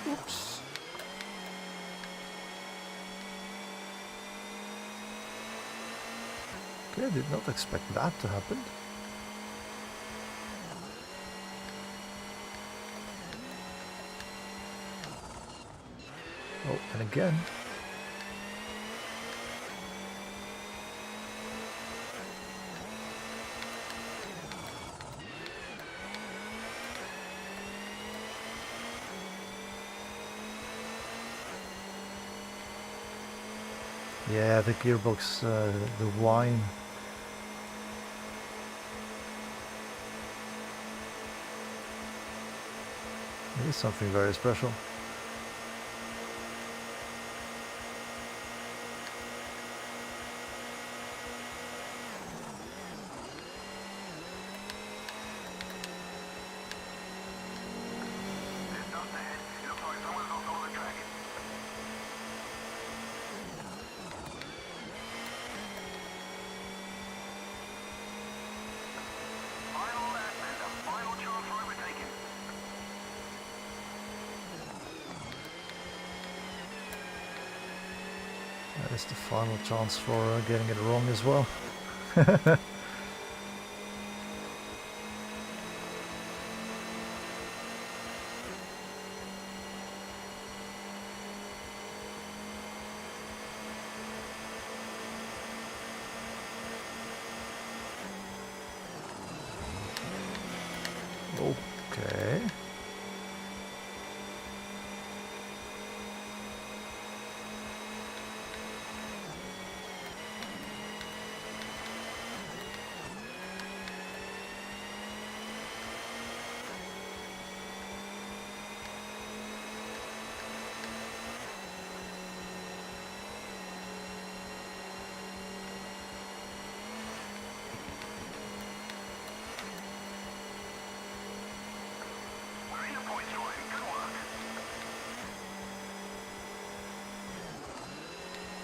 Oops. Okay, I did not expect that to happen. Oh, and again. Yeah, the gearbox, the whine. It is something very special. That is the final chance for getting it wrong as well. Okay.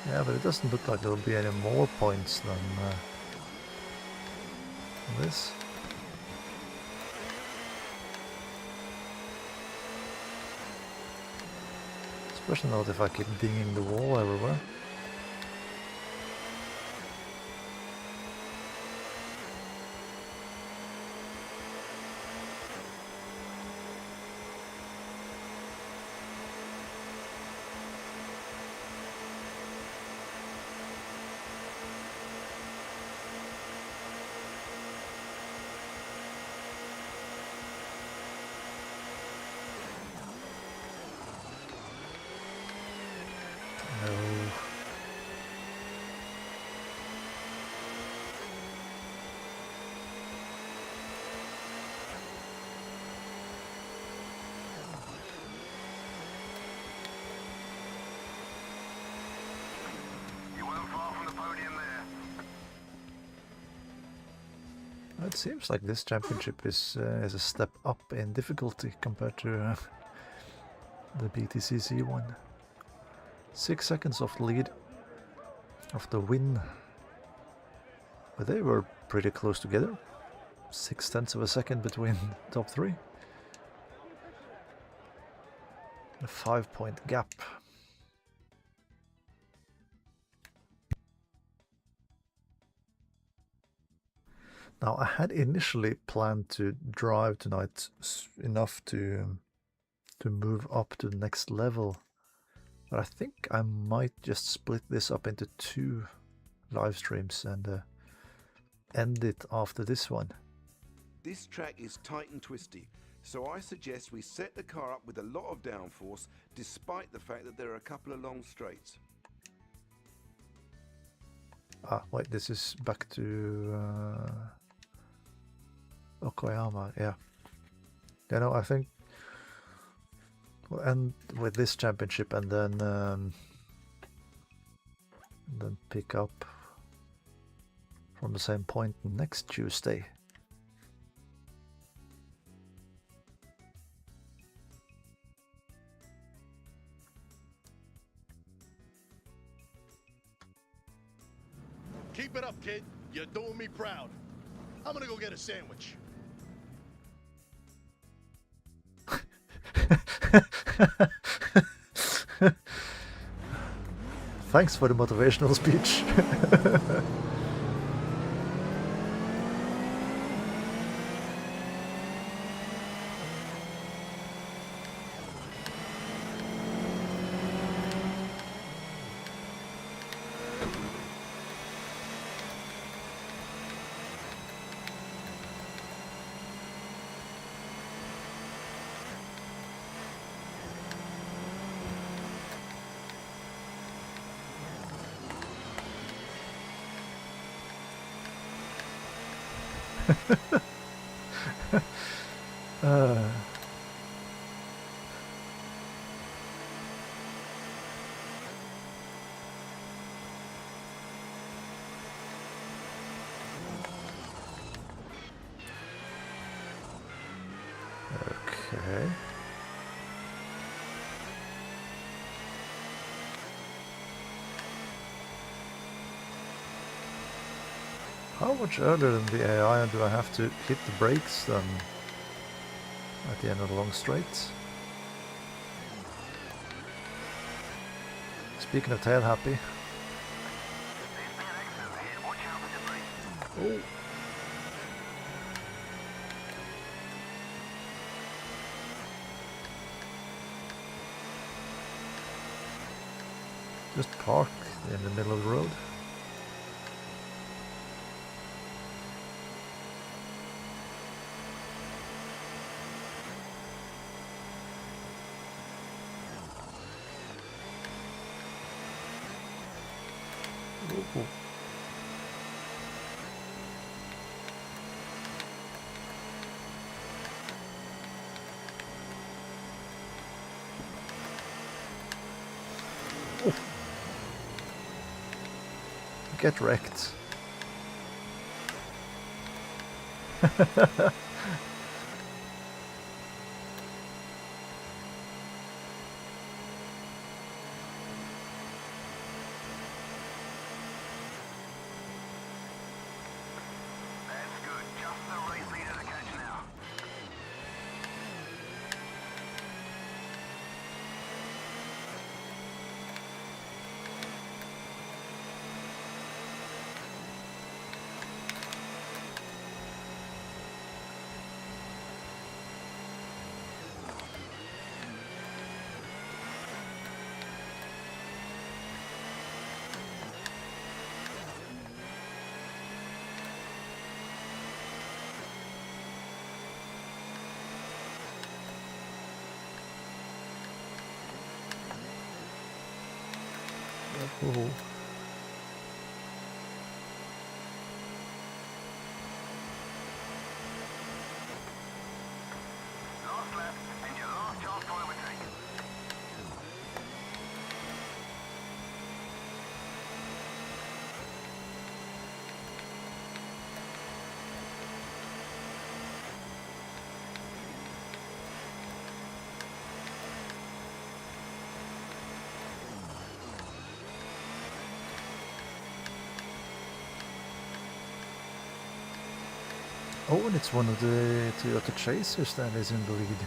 Yeah, but it doesn't look like there will be any more points than this. Especially not if I keep dinging the wall everywhere. It seems like this championship is a step up in difficulty compared to the BTCC one. 6 seconds off the lead of the win, but they were pretty close together. 0.6 of a second between top three. A 5-point gap. Now, I had initially planned to drive tonight enough to move up to the next level, but I think I might just split this up into 2 live streams and end it after this one. This track is tight and twisty, So I suggest we set the car up with a lot of downforce, despite the fact that there are a couple of long straights. Ah, wait, this is back to Okayama, yeah. You know, I think we'll end with this championship and then pick up from the same point next Tuesday. Keep it up, kid. You're doing me proud. I'm gonna go get a sandwich. Thanks for the motivational speech. Okay. How much earlier than the AI do I have to hit the brakes then at the end of the long straight? Speaking of tail happy. Oh. Just park in the middle of the road. Oh. Get wrecked. Oh. Last lap, and your last chance to overtake. Oh, and it's one of the Toyota Chasers that is in the lead.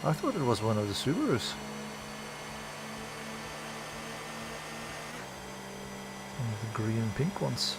I thought it was one of the Subarus. One of the green and pink ones.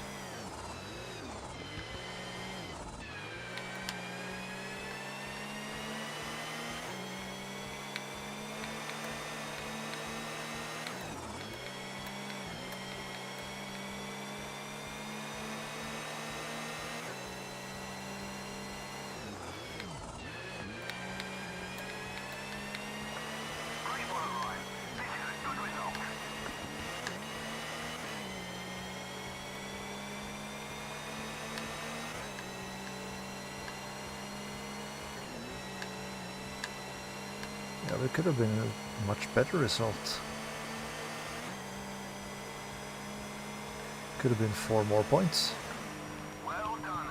Yeah, it could have been a much better result. Could have been 4 more points. Well done,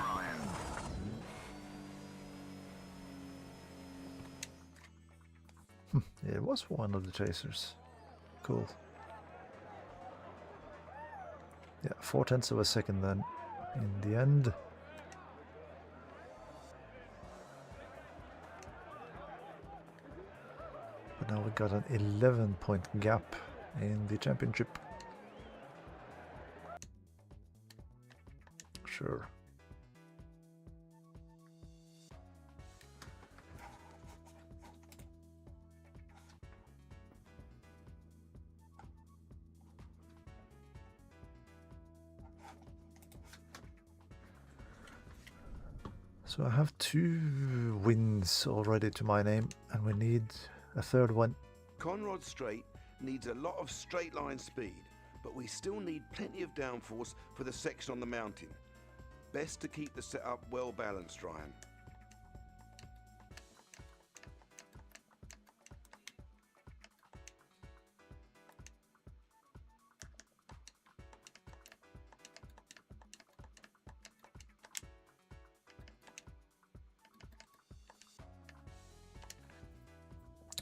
Ryan. It was one of the chasers. Cool. Yeah, 0.4 of a second then in the end. But now we got an 11-point gap in the championship. Sure. So I have 2 wins already to my name, and we need a 3rd one. Conrod Straight needs a lot of straight line speed, but we still need plenty of downforce for the section on the mountain. Best to keep the setup well balanced, Ryan.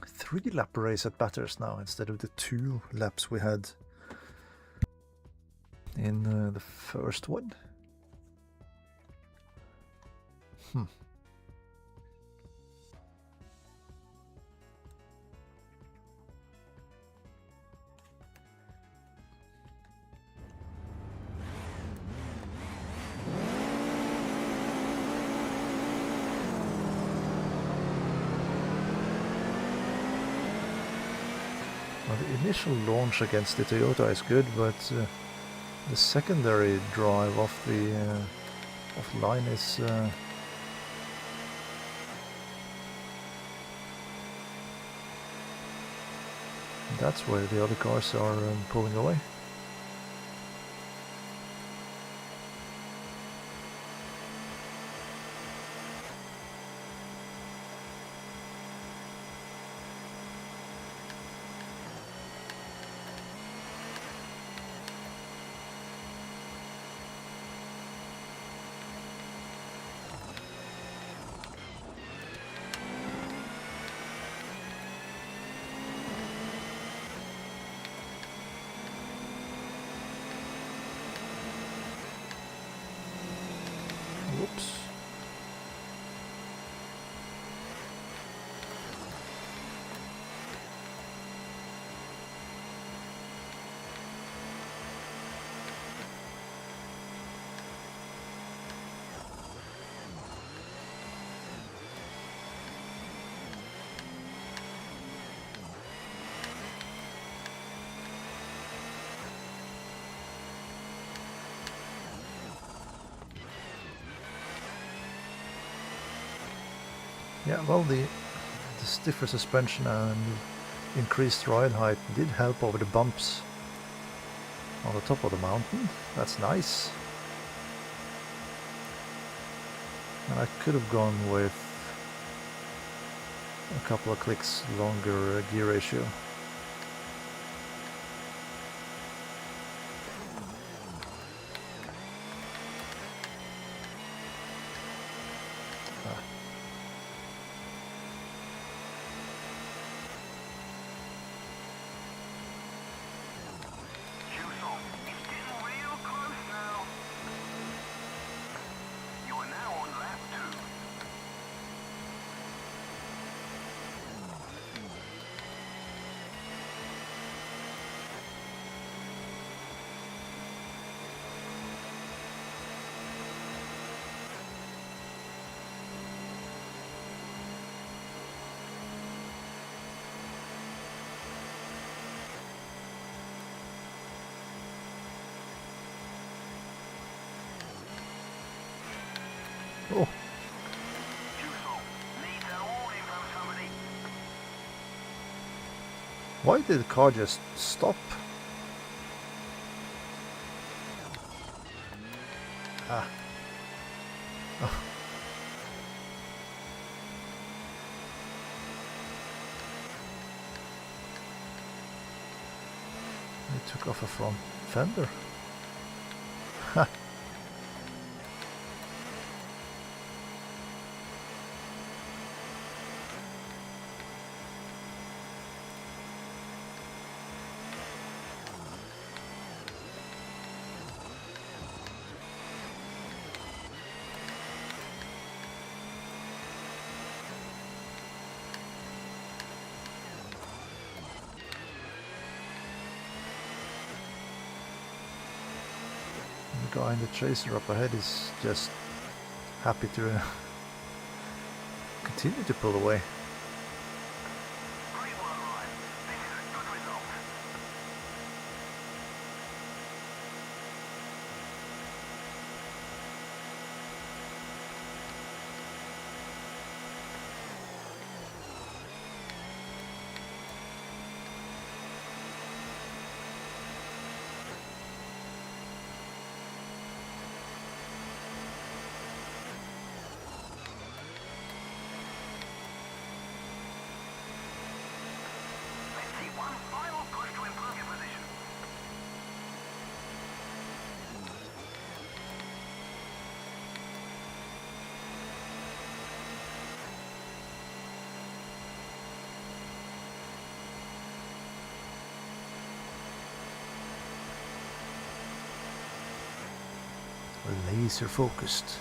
Three-lap race at Bathurst now instead of the 2 laps we had in the first one. Well, the initial launch against the Toyota is good, but the secondary drive off the offline is that's where the other cars are pulling away. Whoops. Yeah, well, the stiffer suspension and increased ride height did help over the bumps on the top of the mountain. That's nice. And I could have gone with a couple of clicks longer gear ratio. Oh. Why did the car just stop? Ah. Oh. took off a front fender. Ha! The guy in the chaser up ahead is just happy to continue to pull away. Laser focused.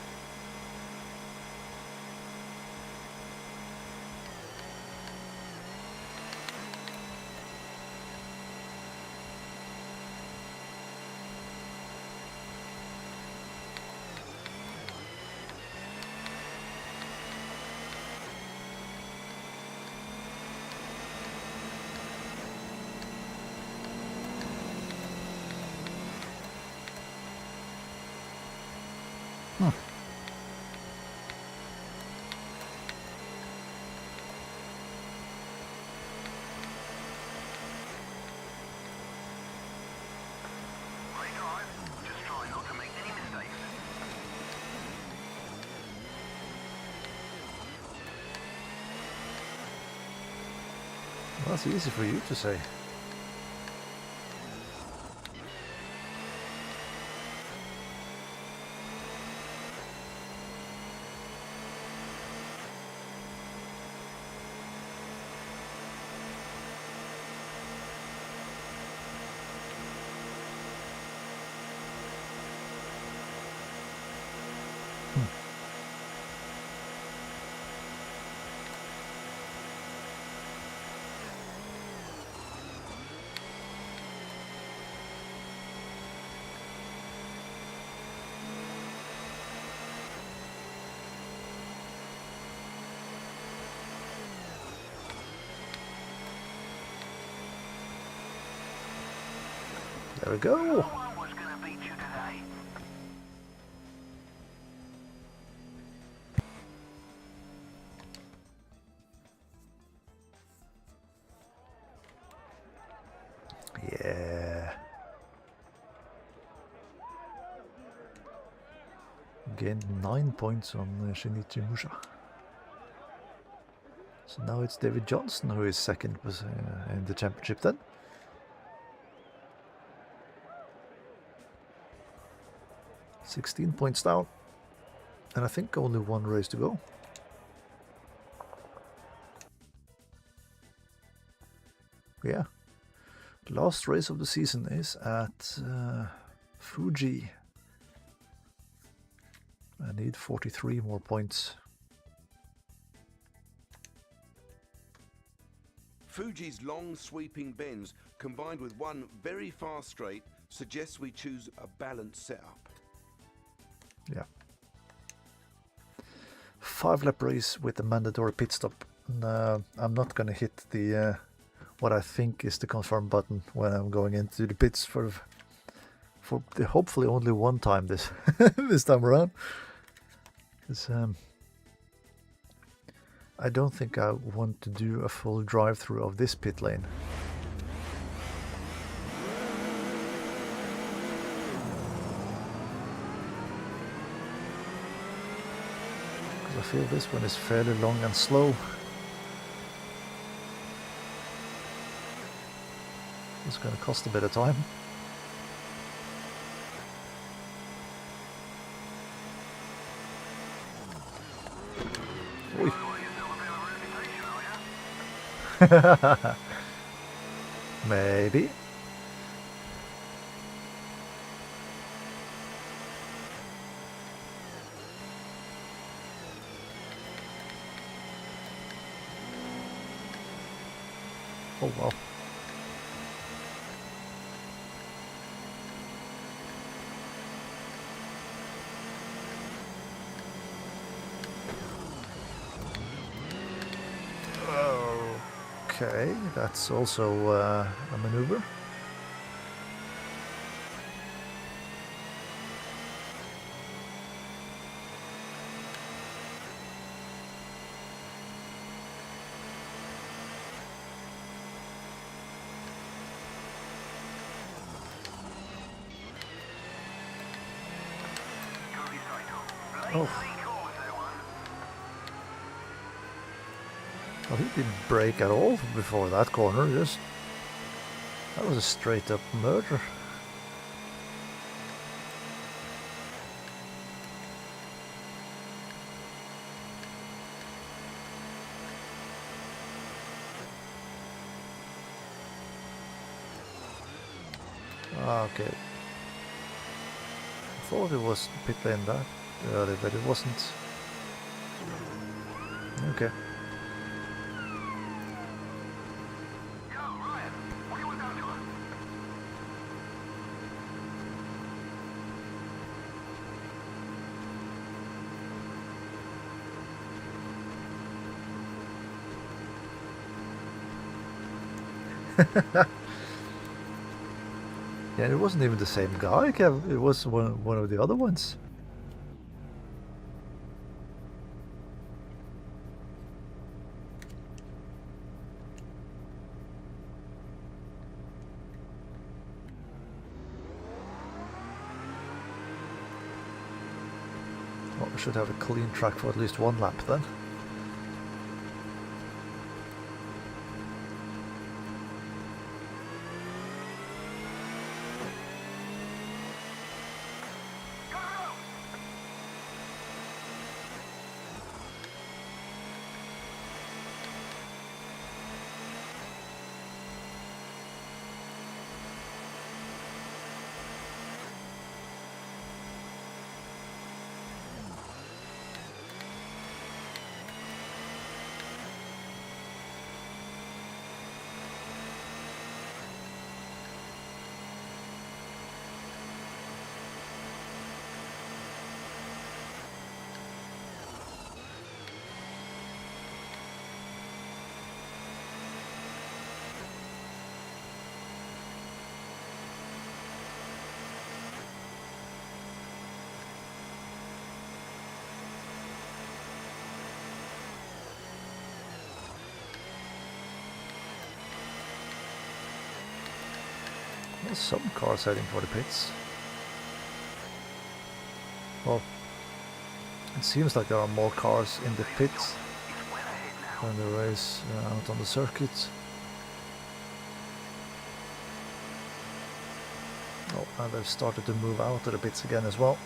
Well, that's easy for you to say. There we go. Yeah. Gained 9 points on Shinichi Musha. So now it's David Johnson who is second in the championship then. £16 down, and I think only one race to go. Yeah, last race of the season is at Fuji. I need 43 more points. Fuji's long sweeping bends combined with one very fast straight suggests we choose a balanced setup. Yeah. 5-lap race with a mandatory pit stop. I'm not going to hit the what I think is the confirm button when I'm going into the pits for hopefully only one time this this time around. Because I don't think I want to do a full drive-through of this pit lane. I feel this one is fairly long and slow. It's going to cost a bit of time. Oi. Maybe. Oh well. Okay, that's also a maneuver. Oh. Well, he didn't brake at all before that corner, just... That was a straight up murder. Okay. I thought it was pit lane that early, but it wasn't. Okay. Yeah, it wasn't even the same guy, Kev. It was one of the other ones. Well, we should have a clean track for at least one lap then. There's some cars heading for the pits. Well, it seems like there are more cars in the pits than there is out on the circuit. Oh, and they've started to move out of the pits again as well.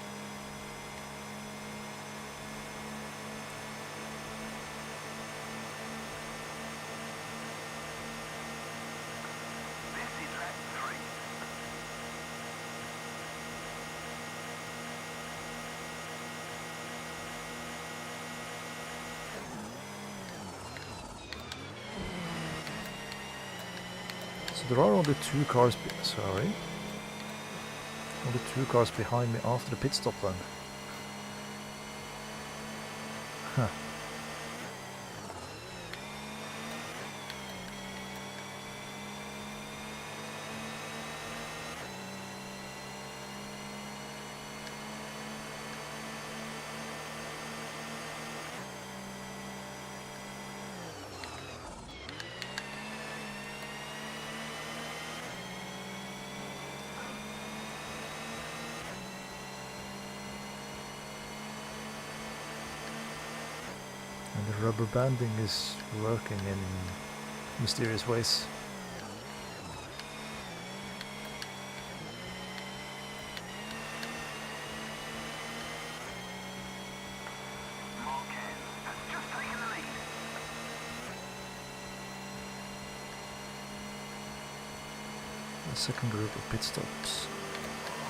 So there are only two cars, only two cars behind me after the pit stop then. Huh. And the rubber banding is working in mysterious ways. The second group of pit stops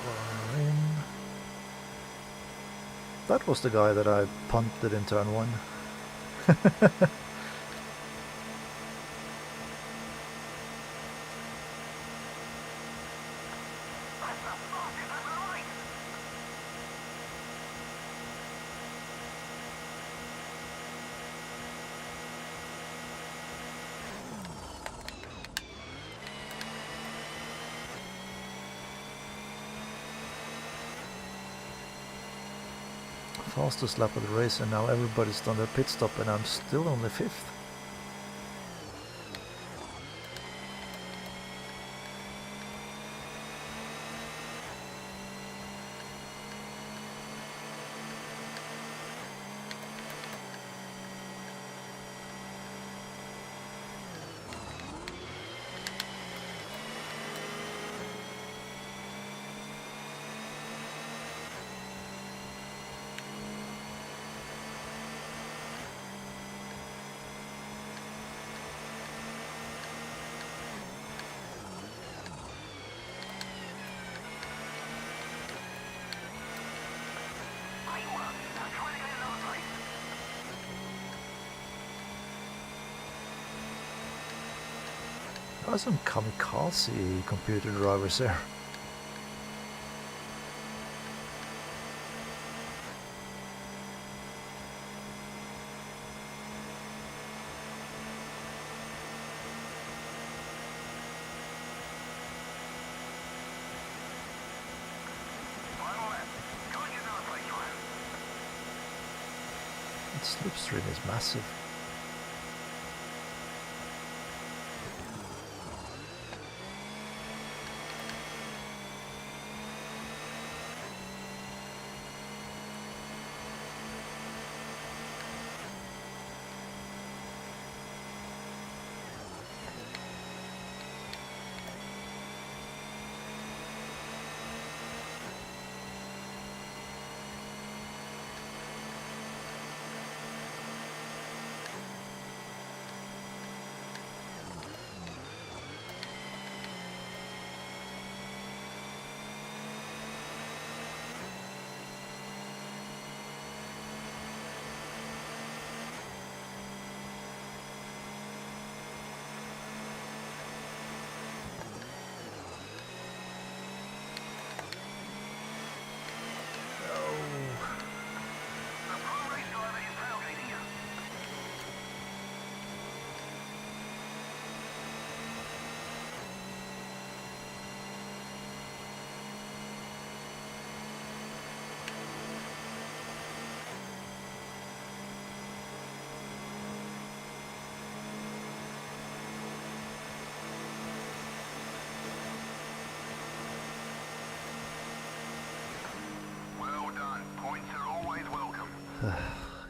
are in. That was the guy that I punted in turn 1. Fastest lap of the race, and now everybody's done their pit stop and I'm still only 5th. There are some kamikaze computer drivers there. The slipstream is massive.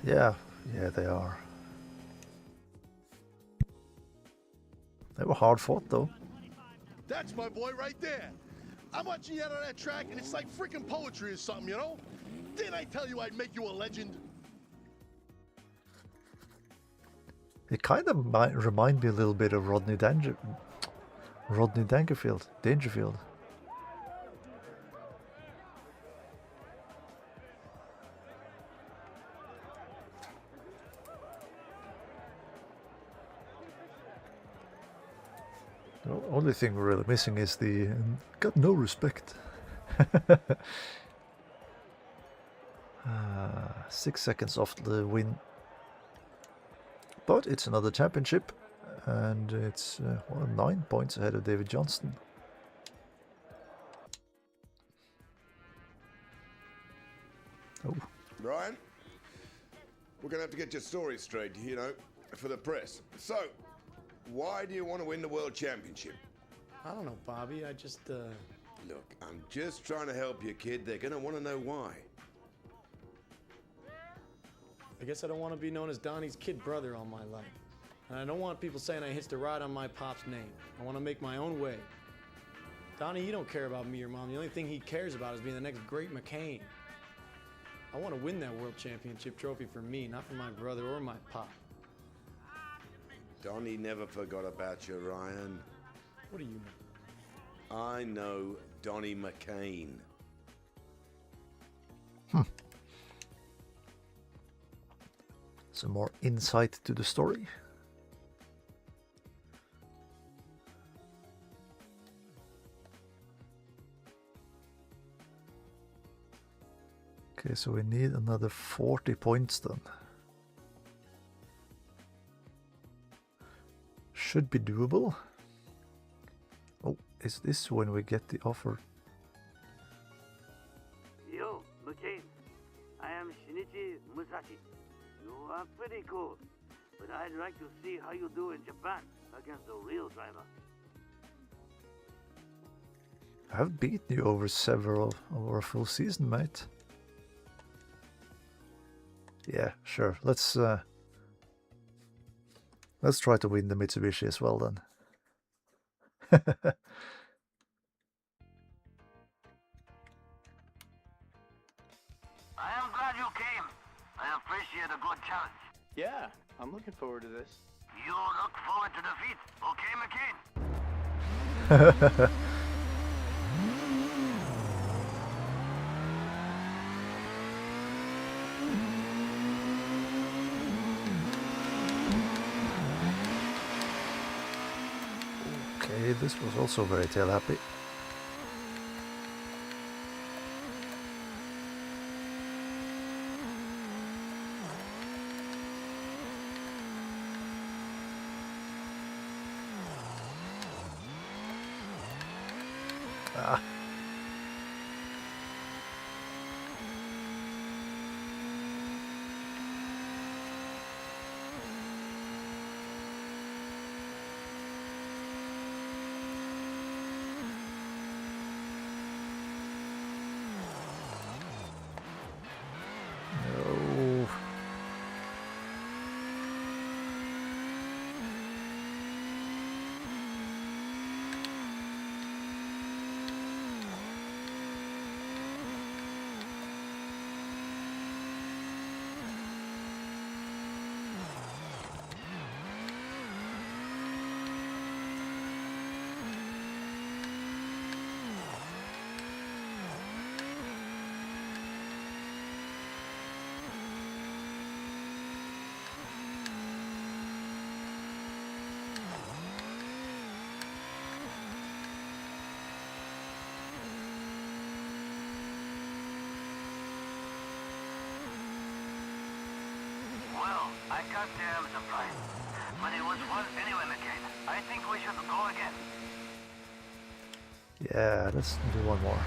Yeah, they are. They were hard fought though. That's my boy right there. I'm watching you out on that track and it's like freaking poetry or something, you know? Didn't I tell you I'd make you a legend? It kind of might remind me a little bit of Rodney Dangerfield. The only thing we're really missing is the got no respect. 6 seconds off the win. But it's another championship, and it's 9 points ahead of David Johnston. Oh. Brian, we're going to have to get your story straight, you know, for the press. So, why do you want to win the World Championship? I don't know, Bobby. I just, Look, I'm just trying to help you, kid. They're going to want to know why. I guess I don't want to be known as Donnie's kid brother all my life. And I don't want people saying I hitched a ride on my pop's name. I want to make my own way. Donnie, he don't care about me or Mom. The only thing he cares about is being the next great McCain. I want to win that World Championship trophy for me, not for my brother or my pop. Donnie never forgot about you, Ryan. What do you know? I know Donnie McCain. Some more insight to the story. Okay, so we need another 40 points then. Should be doable. Oh, is this when we get the offer? Yo, McCain. I am Shinichi Musashi. You are pretty cool, but I'd like to see how you do in Japan against a real driver. I've beaten you over a full season, mate. Yeah, sure. Let's try to win the Mitsubishi as well then. I am glad you came. I appreciate a good challenge. Yeah, I'm looking forward to this. You look forward to defeat, okay, McCain? Okay, this was also very tail happy. Ah. No. Well, I got the supply. But it was fun anyway, McCain. I think we should go again. Yeah, let's do one more.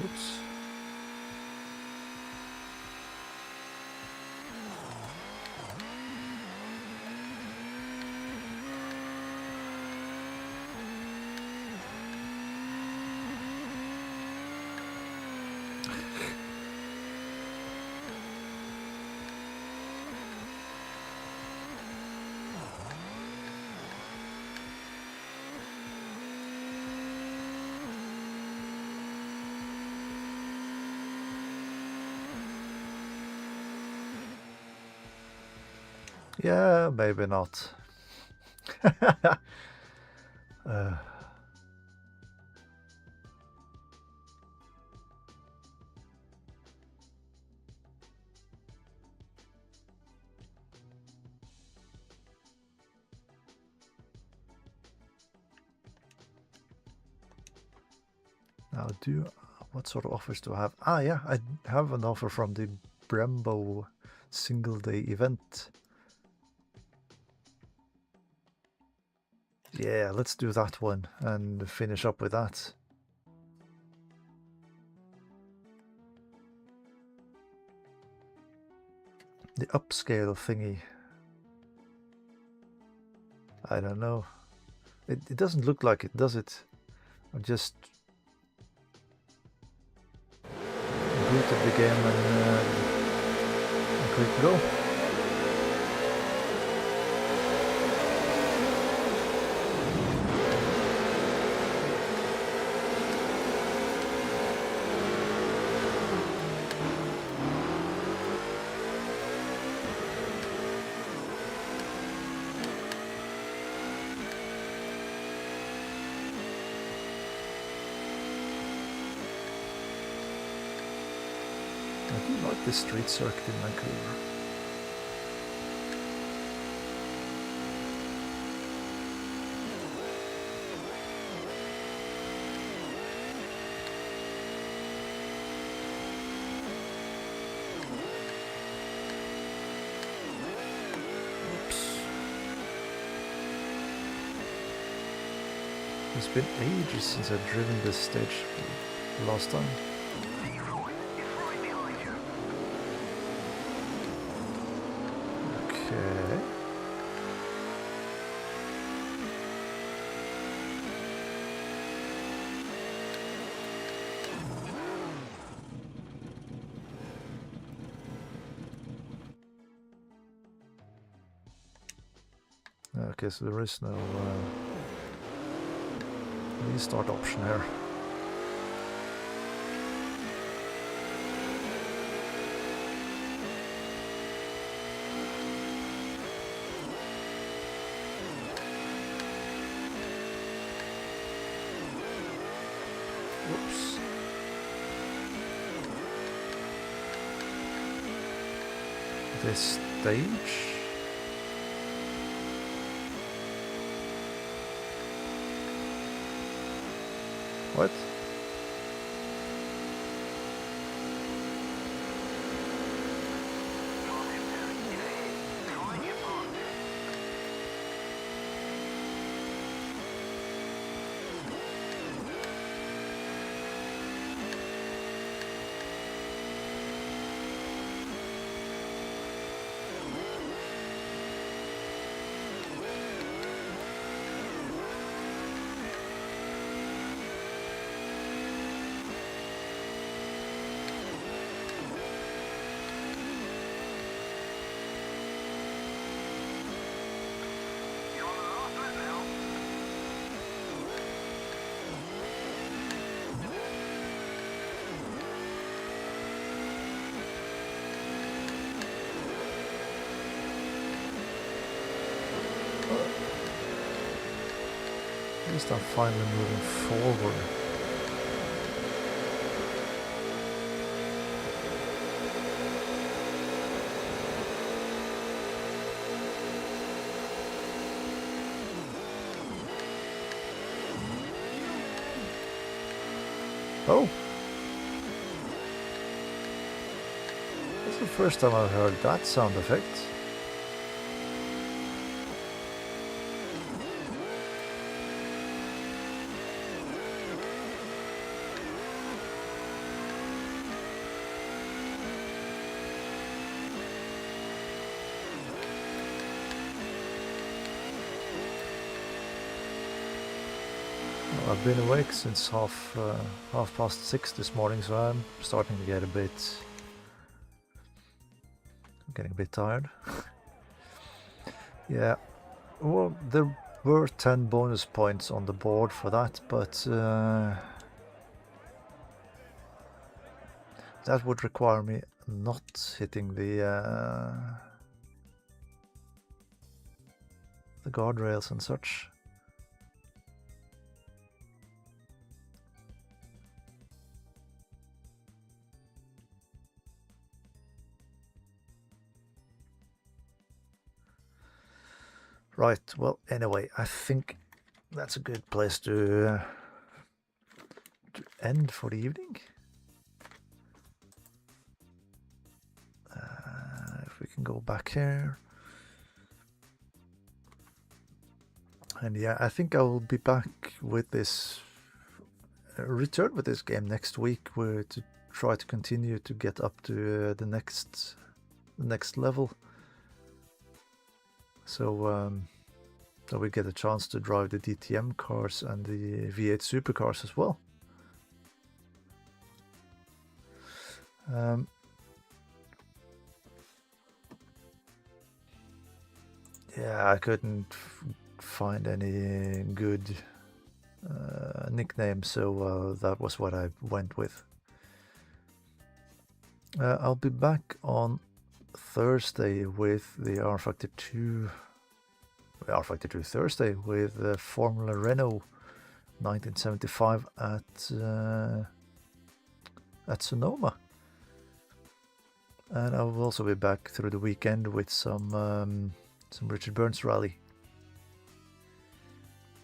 Oops. Yeah, maybe not. uh, Now, what sort of offers do I have? Ah, yeah, I have an offer from the Brembo single day event. Yeah, let's do that one and finish up with that. The upscale thingy. I don't know. It doesn't look like it, does it? I just booted the game and click go. I do like this street circuit in Vancouver. Oops. It's been ages since I've driven this stage last time. Okay. Okay, so there is no restart option here. Whoops. This stage. What? At least I'm finally moving forward. Oh! That's the first time I've heard that sound effect. I've been awake since half past 6 this morning, so I'm starting to get getting a bit tired. Yeah, well, there were 10 bonus points on the board for that, but that would require me not hitting the guardrails and such. Right, well, anyway, I think that's a good place to end for the evening. If we can go back here. And yeah, I think I will be back with this, return with this game next week, where to try to continue to get up to the next level. So so we get a chance to drive the DTM cars and the V8 supercars as well. Yeah, I couldn't find any good nickname, so that was what I went with. I'll be back on Thursday with the R Factor 2 Thursday with Formula Renault 1975 at Sonoma. And I will also be back through the weekend with some Richard Burns rally.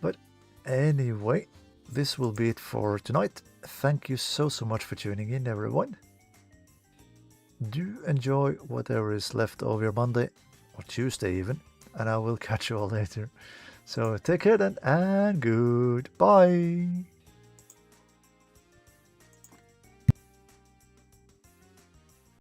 But anyway, this will be it for tonight. Thank you so much for tuning in, everyone. Do enjoy whatever is left of your Monday or Tuesday even, and I will catch you all later. So take care then, and goodbye.